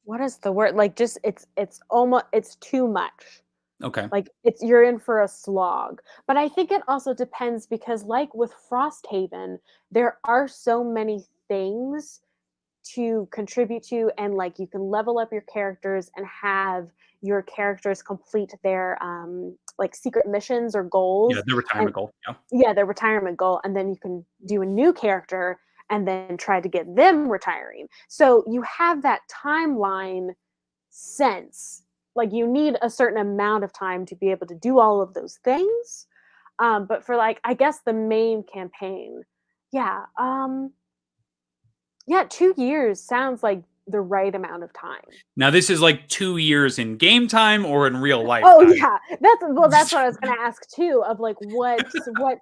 what is the word? Like, just it's almost, it's too much. Okay. Like, you're in for a slog. But I think it also depends, because like with Frosthaven, there are so many things to contribute to, and like you can level up your characters and have your characters complete their like secret missions or goals. Yeah, the retirement goal. Yeah, their retirement goal, and then you can do a new character and then try to get them retiring. So you have that timeline sense. Like, you need a certain amount of time to be able to do all of those things. But for, like, I guess the main campaign, 2 years sounds like the right amount of time. Now, this is like 2 years in game time or in real life Oh, time? yeah. That's what I was going to ask too, of like, what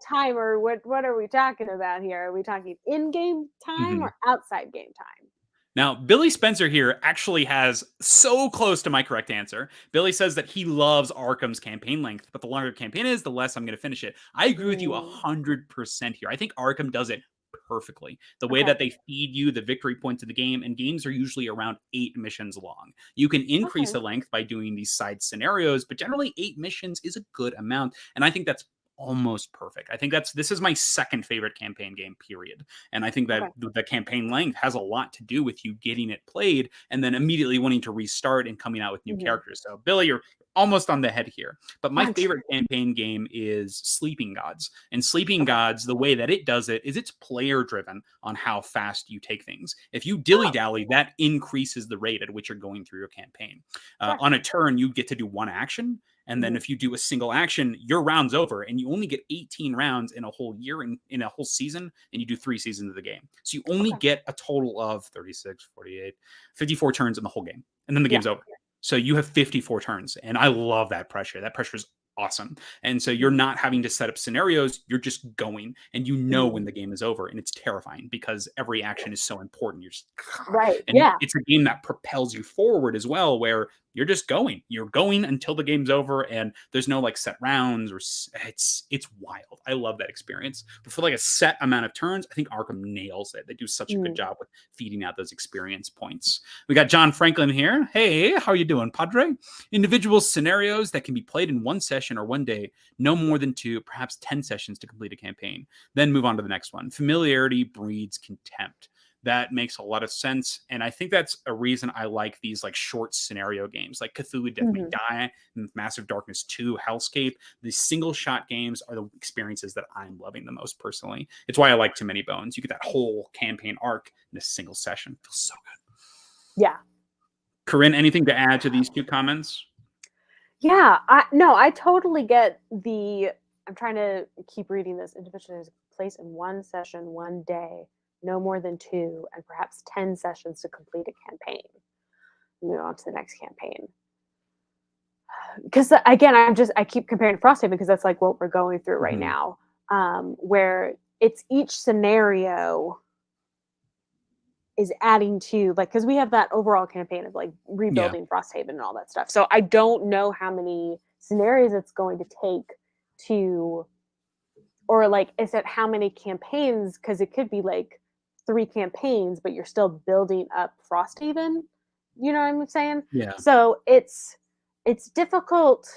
time, or what are we talking about here? Are we talking in-game time or outside game time? Now, Billy Spencer here actually has so close to my correct answer. Billy says that he loves Arkham's campaign length, but the longer the campaign is, the less I'm going to finish it. I agree with you 100% here. I think Arkham does it perfectly. The way that they feed you the victory points of the game, and games are usually around 8 missions long. You can increase the length by doing these side scenarios, but generally 8 missions is a good amount, and I think that's almost perfect. I think this is my second favorite campaign game, period. And I think that the campaign length has a lot to do with you getting it played and then immediately wanting to restart and coming out with new characters. So Billy, you're almost on the head here. But my favorite campaign game is Sleeping Gods. And Sleeping Gods, the way that it does it is it's player driven on how fast you take things. If you dilly-dally, that increases the rate at which you're going through your campaign. On a turn, you get to do one action. And then if you do a single action, your round's over, and you only get 18 rounds in a whole year, in a whole season, and you do 3 seasons of the game. So you only get a total of 36, 48, 54 turns in the whole game. And then the game's over. So you have 54 turns. And I love that pressure. That pressure is awesome. And so you're not having to set up scenarios. You're just going, and you know when the game is over. And it's terrifying because every action is so important. You're just, right. And it's a game that propels you forward as well, where you're just going. You're going until the game's over, and there's no like set rounds or it's wild. I love that experience. But for like a set amount of turns, I think Arkham nails it. They do such a good job with feeding out those experience points. We got John Franklin here. Hey, how are you doing, Padre? Individual scenarios that can be played in one session or one day, no more than 2, perhaps 10 sessions to complete a campaign. Then move on to the next one. Familiarity breeds contempt. That makes a lot of sense. And I think that's a reason I like these like short scenario games like Cthulhu Death May Die, and Massive Darkness 2, Hellscape. These single shot games are the experiences that I'm loving the most personally. It's why I like Too Many Bones. You get that whole campaign arc in a single session. It feels so good. Yeah. Corinn, anything to add to these 2 comments? Yeah, I totally get the, I'm trying to keep reading this. Individuals place in one session, one day, no more than 2, and perhaps 10 sessions to complete a campaign. Move on to the next campaign. Because again, I keep comparing to Frosthaven because that's like what we're going through right now, where it's each scenario is adding to like, because we have that overall campaign of like rebuilding Frosthaven and all that stuff. So I don't know how many scenarios it's going to take to, or like, is it how many campaigns? Because it could be like 3 campaigns, but you're still building up Frosthaven. You know what I'm saying? Yeah. So it's difficult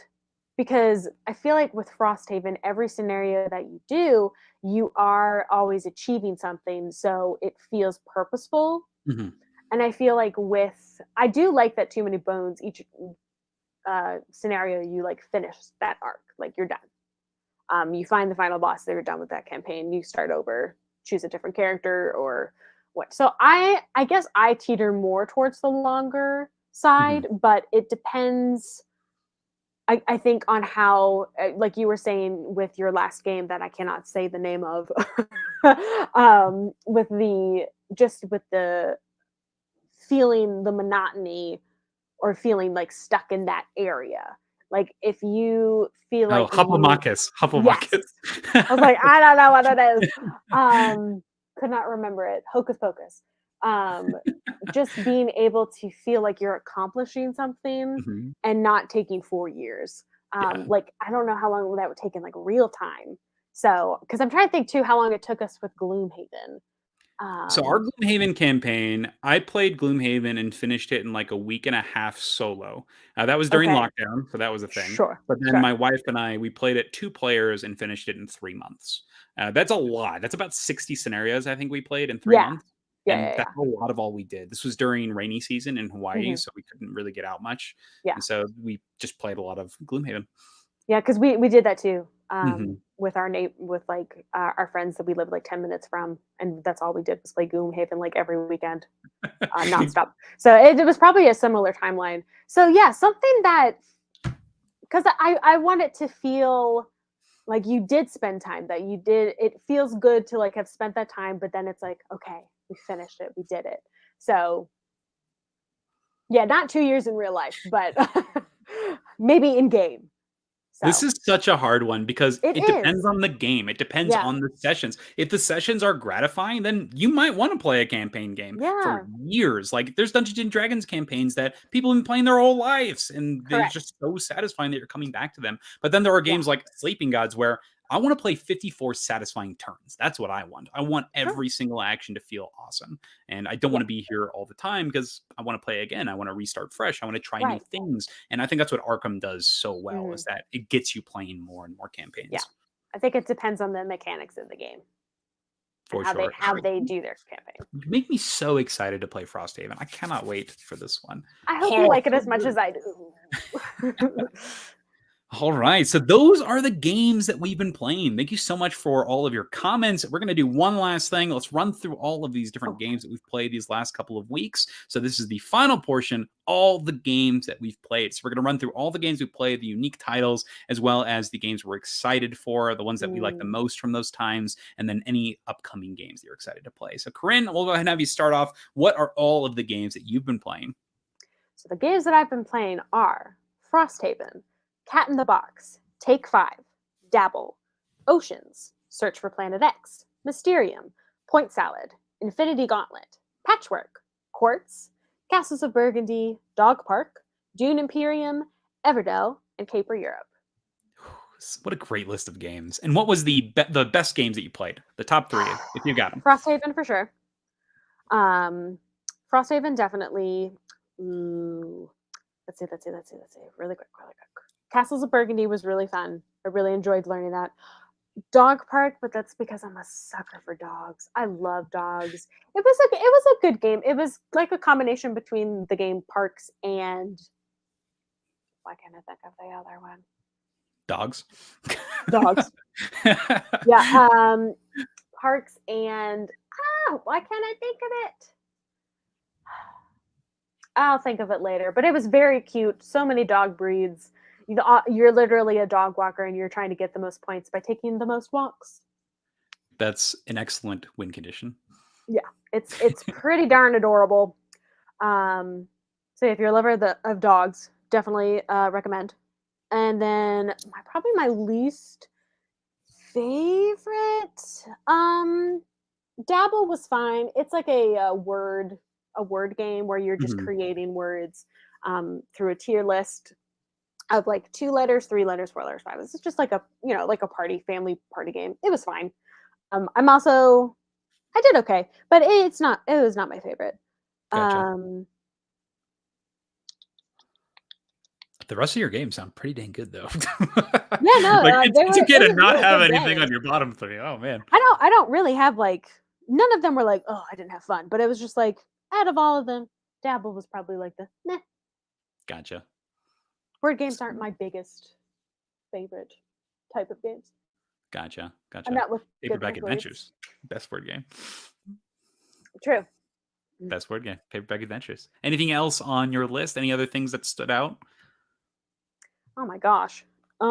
because I feel like with Frosthaven, every scenario that you do, you are always achieving something. So it feels purposeful. And I feel like I do like that Too Many Bones, each scenario, you like finish that arc, like you're done. You find the final boss, they're done with that campaign. You start over, choose a different character or what. So I guess I teeter more towards the longer side, but it depends. I think on how, like you were saying with your last game that I cannot say the name of, with the feeling the monotony or feeling like stuck in that area. Like if you feel like Hoplomachus. Yes. I was like, I don't know what it is. Could not remember it. Hocus Pocus. Just being able to feel like you're accomplishing something and not taking 4 years. Like I don't know how long that would take in like real time. So, because I'm trying to think too how long it took us with Gloomhaven. So our Gloomhaven campaign, I played Gloomhaven and finished it in like a week and a half solo. That was during lockdown, so that was a thing. Sure. But then my wife and I, we played it 2 players and finished it in 3 months. That's a lot. That's about 60 scenarios I think we played in 3 months. And that's a lot of all we did. This was during rainy season in Hawaii, so we couldn't really get out much. And so we just played a lot of Gloomhaven. Yeah, because we did that too. With our friends that we lived like 10 minutes from, and that's all we did was play Gloomhaven like every weekend, nonstop. So it was probably a similar timeline. So yeah, something that, because I want it to feel like you did spend time, that you did, it feels good to like have spent that time, but then it's like, okay, we finished it, we did it. So yeah, not 2 years in real life, but maybe in game. So. This is such a hard one because it depends on the game. It depends on the sessions. If the sessions are gratifying, then you might want to play a campaign game for years. Like there's Dungeons and Dragons campaigns that people have been playing their whole lives, and they're just so satisfying that you're coming back to them. But then there are games like Sleeping Gods where I want to play 54 satisfying turns. That's what I want. I want every single action to feel awesome. And I don't want to be here all the time because I want to play again. I want to restart fresh. I want to try new things. And I think that's what Arkham does so well is that it gets you playing more and more campaigns. Yeah. I think it depends on the mechanics of the game. For and how they do their campaign. You make me so excited to play Frosthaven. I cannot wait for this one. I hope you like it as much as I do. All right, so those are the games that we've been playing. Thank you so much for all of your comments. We're going to do one last thing. Let's run through all of these different games that we've played these last couple of weeks. So this is the final portion, all the games that we've played. So we're going to run through all the games we played, the unique titles, as well as the games we're excited for, the ones that we like the most from those times, and then any upcoming games that you're excited to play. So Corinn, we'll go ahead and have you start off. What are all of the games that you've been playing? So the games that I've been playing are Frosthaven, Cat in the Box, Take 5, Dabble, Oceans, Search for Planet X, Mysterium, Point Salad, Infinity Gauntlet, Patchwork, Quartz, Castles of Burgundy, Dog Park, Dune Imperium, Everdell, and Caper Europe. What a great list of games. And what was the best games that you played? The top 3, if you got them. Frosthaven for sure. Frosthaven definitely. Ooh. Let's see. Really quick. Castles of Burgundy was really fun. I really enjoyed learning that. Dog Park, but that's because I'm a sucker for dogs. I love dogs. It was a good game. It was like a combination between the game Parks and why can't I think of the other one? Dogs. Yeah. Parks and why can't I think of it? I'll think of it later. But it was very cute. So many dog breeds. You're literally a dog walker, and you're trying to get the most points by taking the most walks. That's an excellent win condition. Yeah, it's pretty darn adorable. So if you're a lover of dogs, definitely recommend. And then probably my least favorite, Dabble was fine. It's like a word game where you're just creating words through a tier list of like 2 letters, 3 letters, 4 letters, 5. It's just like a family party game. It was fine. I did okay, but it was not my favorite. Gotcha. The rest of your games sound pretty dang good, though. Yeah, no, it's okay to not really have anything on your bottom 3. Oh man, I don't really have like none of them were like, oh, I didn't have fun, but it was just like out of all of them, Dabble was probably like the meh. Gotcha. Word games aren't my biggest favorite type of games. Gotcha. I'm not with Paperback Adventures. Best word game. True. Best word game. Paperback Adventures. Anything else on your list? Any other things that stood out? Oh my gosh. We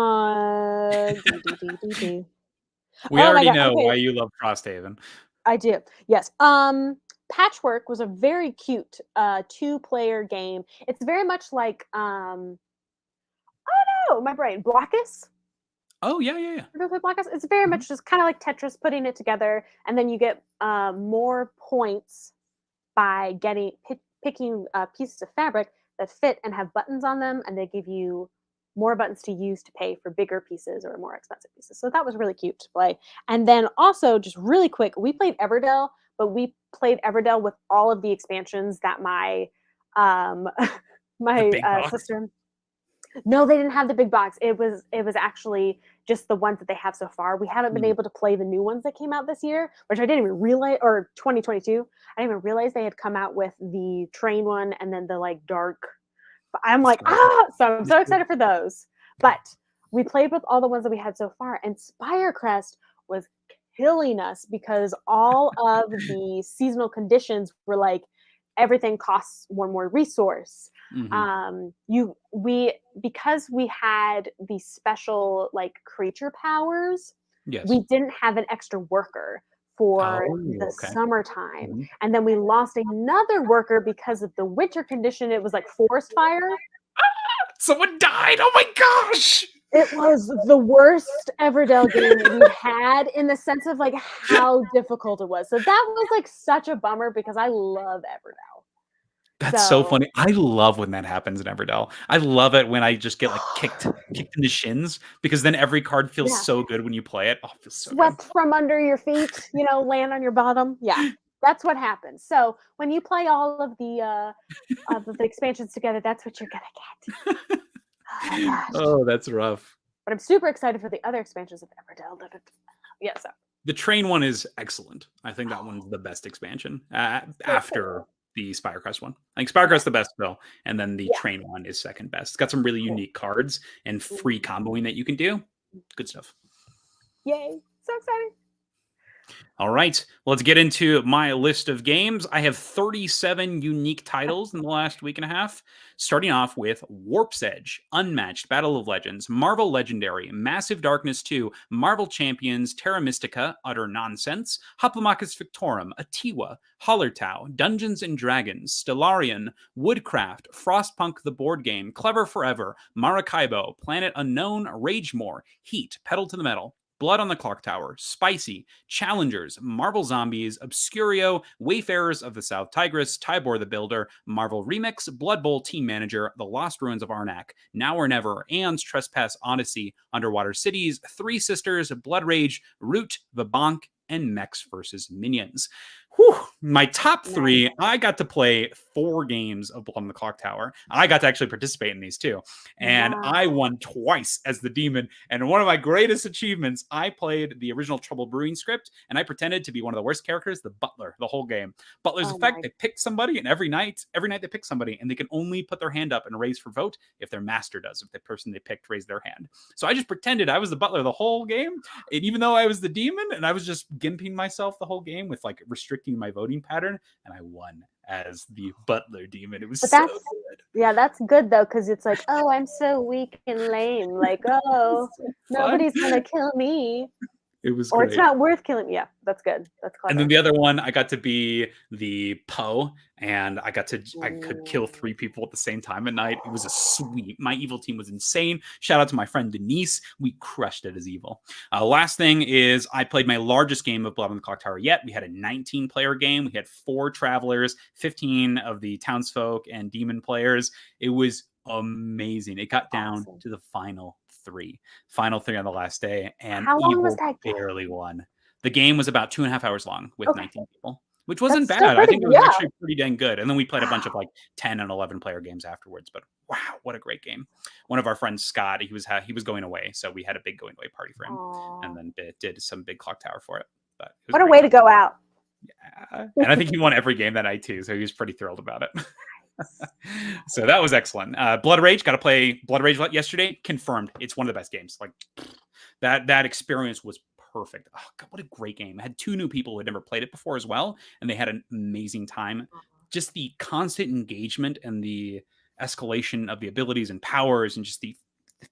already know why you love Frosthaven. I do. Yes. Patchwork was a very cute 2-player game. It's very much like I don't know, my brain. Blockus? Oh yeah. Blockus? It's very much just kind of like Tetris, putting it together, and then you get more points by picking pieces of fabric that fit and have buttons on them, and they give you more buttons to use to pay for bigger pieces or more expensive pieces. So that was really cute to play. And then also, just really quick, we played Everdell, but we played Everdell with all of the expansions that my sister. No, they didn't have the big box. It was actually just the ones that they have so far. We haven't been able to play the new ones that came out this year, which I didn't even realize, or 2022. I didn't even realize they had come out with the train one and then the like dark. I'm like, so I'm so excited for those. But we played with all the ones that we had so far, and Spirecrest was killing us because all of the seasonal conditions were like everything costs one more resource. Because we had the special like creature powers, we didn't have an extra worker for the summertime. And then we lost another worker because of the winter condition. It was like forest fire. Someone died. Oh my gosh. It was the worst Everdell game we had, in the sense of like how difficult it was. So that was like such a bummer because I love Everdell. That's so funny. I love when that happens in Everdell. I love it when I just get like kicked in the shins, because then every card feels so good when you play it. Oh, it feels so swept from under your feet, land on your bottom. Yeah, that's what happens. So when you play all of the expansions together, that's what you're gonna get. Oh, that's rough. But I'm super excited for the other expansions of Everdell. Yeah, so the train one is excellent. I think that one's the best expansion after the Spirecrest one. I think Spirecrest the best though, and then the train one is second best. It's got some really unique cards and free comboing that you can do. Good stuff. Yay! So exciting. All right, let's get into my list of games. I have 37 unique titles in the last week and a half, starting off with Warp's Edge, Unmatched, Battle of Legends, Marvel Legendary, Massive Darkness 2, Marvel Champions, Terra Mystica, Utter Nonsense, Hoplomachus Victorum, Atiwa, Hallertau, Dungeons & Dragons, Stellarion, Woodcraft, Frostpunk the Board Game, Clever Forever, Maracaibo, Planet Unknown, Ragemore, Heat, Pedal to the Metal, Blood on the Clocktower, Spicy, Challengers, Marvel Zombies, Obscurio, Wayfarers of the South Tigris, Tybor the Builder, Marvel Remix, Blood Bowl Team Manager, The Lost Ruins of Arnak, Now or Never, Aeon's Trespass Odyssey, Underwater Cities, Three Sisters, Blood Rage, Root, The Bonk, and Mechs versus Minions. Whew, my top 3, I got to play 4 games of Blood on the Clocktower. I got to actually participate in these too. And I won twice as the demon. And one of my greatest achievements, I played the original Trouble Brewing script, and I pretended to be one of the worst characters, the butler, the whole game. Butler's effect, they pick somebody, and every night they pick somebody, and they can only put their hand up and raise for vote if their master does, if the person they picked raised their hand. So I just pretended I was the butler the whole game. And even though I was the demon, and I was just gimping myself the whole game with like restricting my voting pattern, and I won as the butler demon. It was so good. Yeah, that's good though, because it's like, oh, I'm so weak and lame. Like, oh, so nobody's gonna kill me. It was or great. It's not worth killing. Yeah, that's good. That's clever. And then the other one, I got to be the Poe, and I could kill 3 people at the same time at night. It was a sweet. My evil team was insane. Shout out to my friend Denise. We crushed it as evil. Last thing is I played my largest game of Blood on the Clocktower yet. We had a 19-player game. We had 4 travelers, 15 of the townsfolk and demon players. It was amazing. It got down to the final 3 on the last day, and how long was that game? Barely won. The game was about 2.5 hours long with 19 people, which wasn't That's bad. I think it was actually pretty dang good. And then we played a bunch of like 10 and 11 player games afterwards. But wow, what a great game! One of our friends, Scott, he was going away, so we had a big going away party for him, and then did some big Clocktower for it. But it what a way to go out! Yeah, and I think he won every game that night too, so he was pretty thrilled about it. So that was excellent. Blood Rage, got to play Blood Rage yesterday. Confirmed, it's one of the best games. Like that experience was perfect. Oh God, what a great game! I had 2 new people who had never played it before as well, and they had an amazing time. Just the constant engagement and the escalation of the abilities and powers, and just the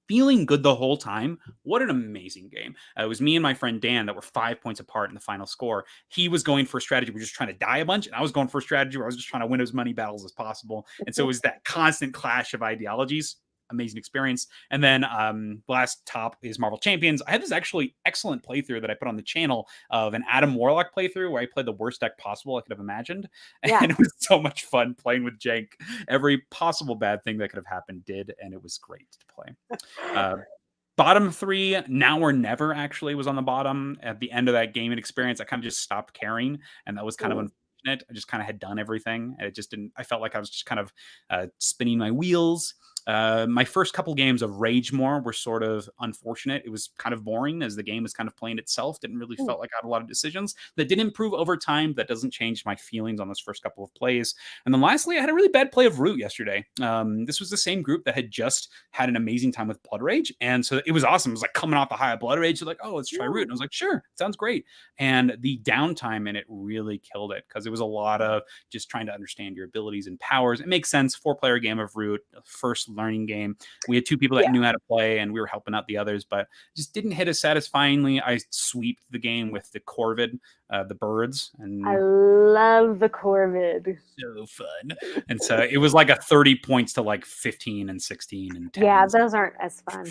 feeling good the whole time. What an amazing game. It was me and my friend Dan that were 5 points apart in the final score. He was going for a strategy where we're just trying to die a bunch, and I was going for a strategy where I was just trying to win as many battles as possible. And so it was that constant clash of ideologies. Amazing experience. And then last top is Marvel Champions. I had this actually excellent playthrough that I put on the channel of an Adam Warlock playthrough where I played the worst deck possible I could have imagined. Yeah. And it was so much fun playing with Jank. Every possible bad thing that could have happened did, and it was great to play. Bottom 3, Now or Never actually was on the bottom. At the end of that gaming experience, I kind of just stopped caring, and that was kind of unfortunate. I just kind of had done everything, and it just didn't. I felt like I was just kind of spinning my wheels. My first couple games of Ragemore were sort of unfortunate. It was kind of boring as the game was kind of playing itself. Didn't really felt like I had a lot of decisions that did improve over time. That doesn't change my feelings on those first couple of plays. And then lastly, I had a really bad play of Root yesterday. This was the same group that had just had an amazing time with Blood Rage. And so it was awesome. It was like coming off the high of Blood Rage. They're like, oh, let's try Root. And I was like, sure, sounds great. And the downtime in it really killed it because it was a lot of just trying to understand your abilities and powers. It makes sense. 4-player game of Root, first learning game. We had 2 people that knew how to play, and we were helping out the others, but just didn't hit as satisfyingly. I sweeped the game with the Corvid, the birds, and I love the Corvid. So fun. And so it was like a 30 points to like 15 and 16 and 10. Yeah, those aren't as fun.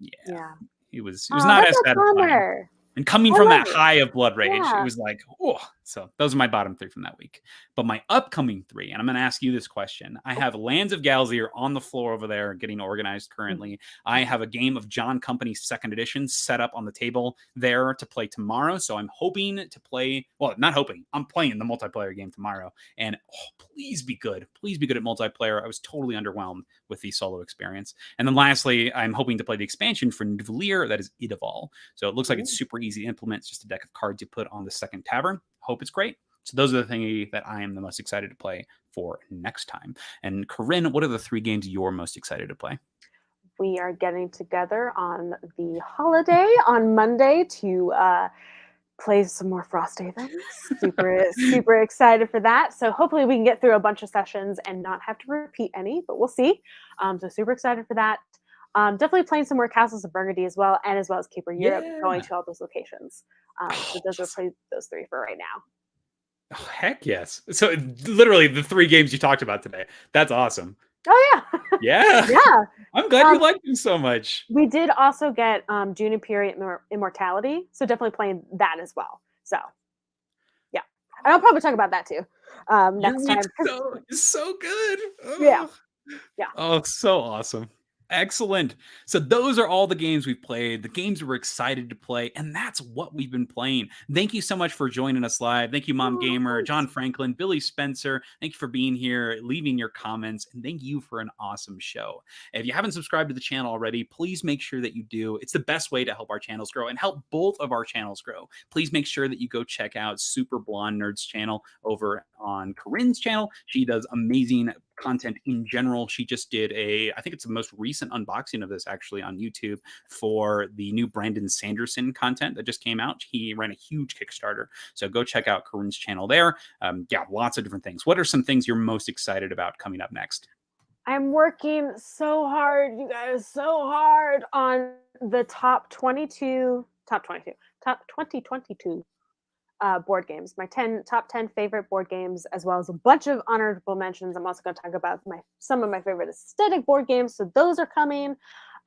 Yeah. It was not as satisfying. And coming from that high of Blood Rage, it was like, oh. So those are my bottom 3 from that week. But my upcoming 3, and I'm going to ask you this question. I have Lands of Galzyr on the floor over there getting organized currently. I have a game of John Company's 2nd edition set up on the table there to play tomorrow. So I'm hoping to play, well, not hoping, I'm playing the multiplayer game tomorrow. And please be good. Please be good at multiplayer. I was totally underwhelmed with the solo experience. And then lastly, I'm hoping to play the expansion for Nivelier, that is Idaval. So it looks like it's super easy to implement. It's just a deck of cards you put on the 2nd tavern. Hope it's great. So those are the things that I am the most excited to play for next time. And Corinn, what are the 3 games you're most excited to play? We are getting together on the holiday on Monday to play some more Frosthaven. Super excited for that. So hopefully we can get through a bunch of sessions and not have to repeat any, but we'll see. So super excited for that. Definitely playing some more Castles of Burgundy as well as Caper Europe, going to all those locations. So those are probably those 3 for right now. Oh, heck yes. So literally the 3 games you talked about today. That's awesome. Oh yeah. Yeah. Yeah. I'm glad you like them so much. We did also get June Imperial Immortality, so definitely playing that as well. So, yeah. And I'll probably talk about that too next time. So good. Yeah. Oh. Yeah. Oh, so awesome. Excellent. So those are all the games we've played, the games we're excited to play, and that's what we've been playing. Thank you so much for joining us live. Thank you, Mom Gamer, John Franklin, Billy Spencer. Thank you for being here, leaving your comments, and thank you for an awesome show. If you haven't subscribed to the channel already, please make sure that you do. It's the best way to help our channels grow and help both of our channels grow. Please make sure that you go check out SuperBlondeNerd's channel over on Corinn's channel. She does amazing content in general. She just did I think it's the most recent unboxing of this actually on YouTube for the new Brandon Sanderson content that just came out. He ran a huge Kickstarter. So go check out Corinn's channel there. Yeah, lots of different things. What are some things you're most excited about coming up next? I'm working so hard, you guys, so hard on the top 2022 board games, my top 10 favorite board games, as well as a bunch of honorable mentions. I'm also going to talk about some of my favorite aesthetic board games, so those are coming.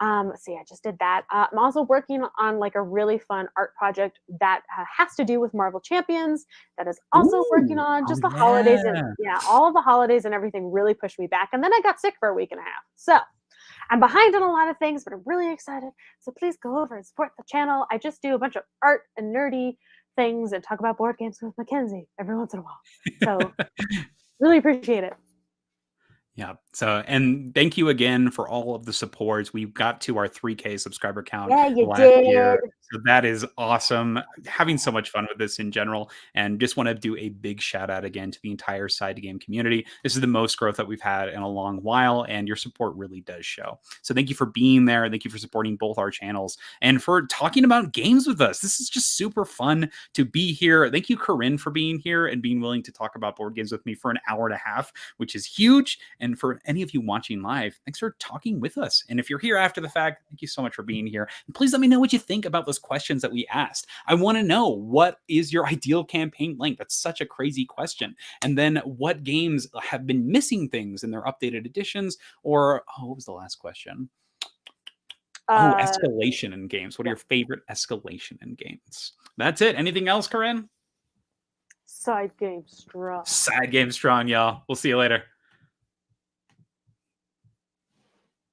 Let's see, I just did that. I'm also working on like a really fun art project that has to do with Marvel Champions. That is also working on just the holidays, and all of the holidays and everything really pushed me back. And then I got sick for a week and a half, so I'm behind on a lot of things, but I'm really excited. So please go over and support the channel. I just do a bunch of art and nerdy things and talk about board games with Mackenzie every once in a while. So really appreciate it. Yeah. So, and thank you again for all of the supports. We got to our 3K subscriber count last year. So that is awesome. Having so much fun with this in general. And just want to do a big shout out again to the entire SideGame community. This is the most growth that we've had in a long while, and your support really does show. So thank you for being there. Thank you for supporting both our channels and for talking about games with us. This is just super fun to be here. Thank you, Corinn, for being here and being willing to talk about board games with me for an hour and a half, which is huge. And for any of you watching live, thanks for talking with us. And if you're here after the fact, thank you so much for being here. And please let me know what you think about those questions that we asked. I want to know, what is your ideal campaign length? That's such a crazy question. And then what games have been missing things in their updated editions? Or, what was the last question? Escalation in games. What are your favorite escalation in games? That's it. Anything else, Corinn? SideGame Strong. SideGame Strong, y'all. We'll see you later.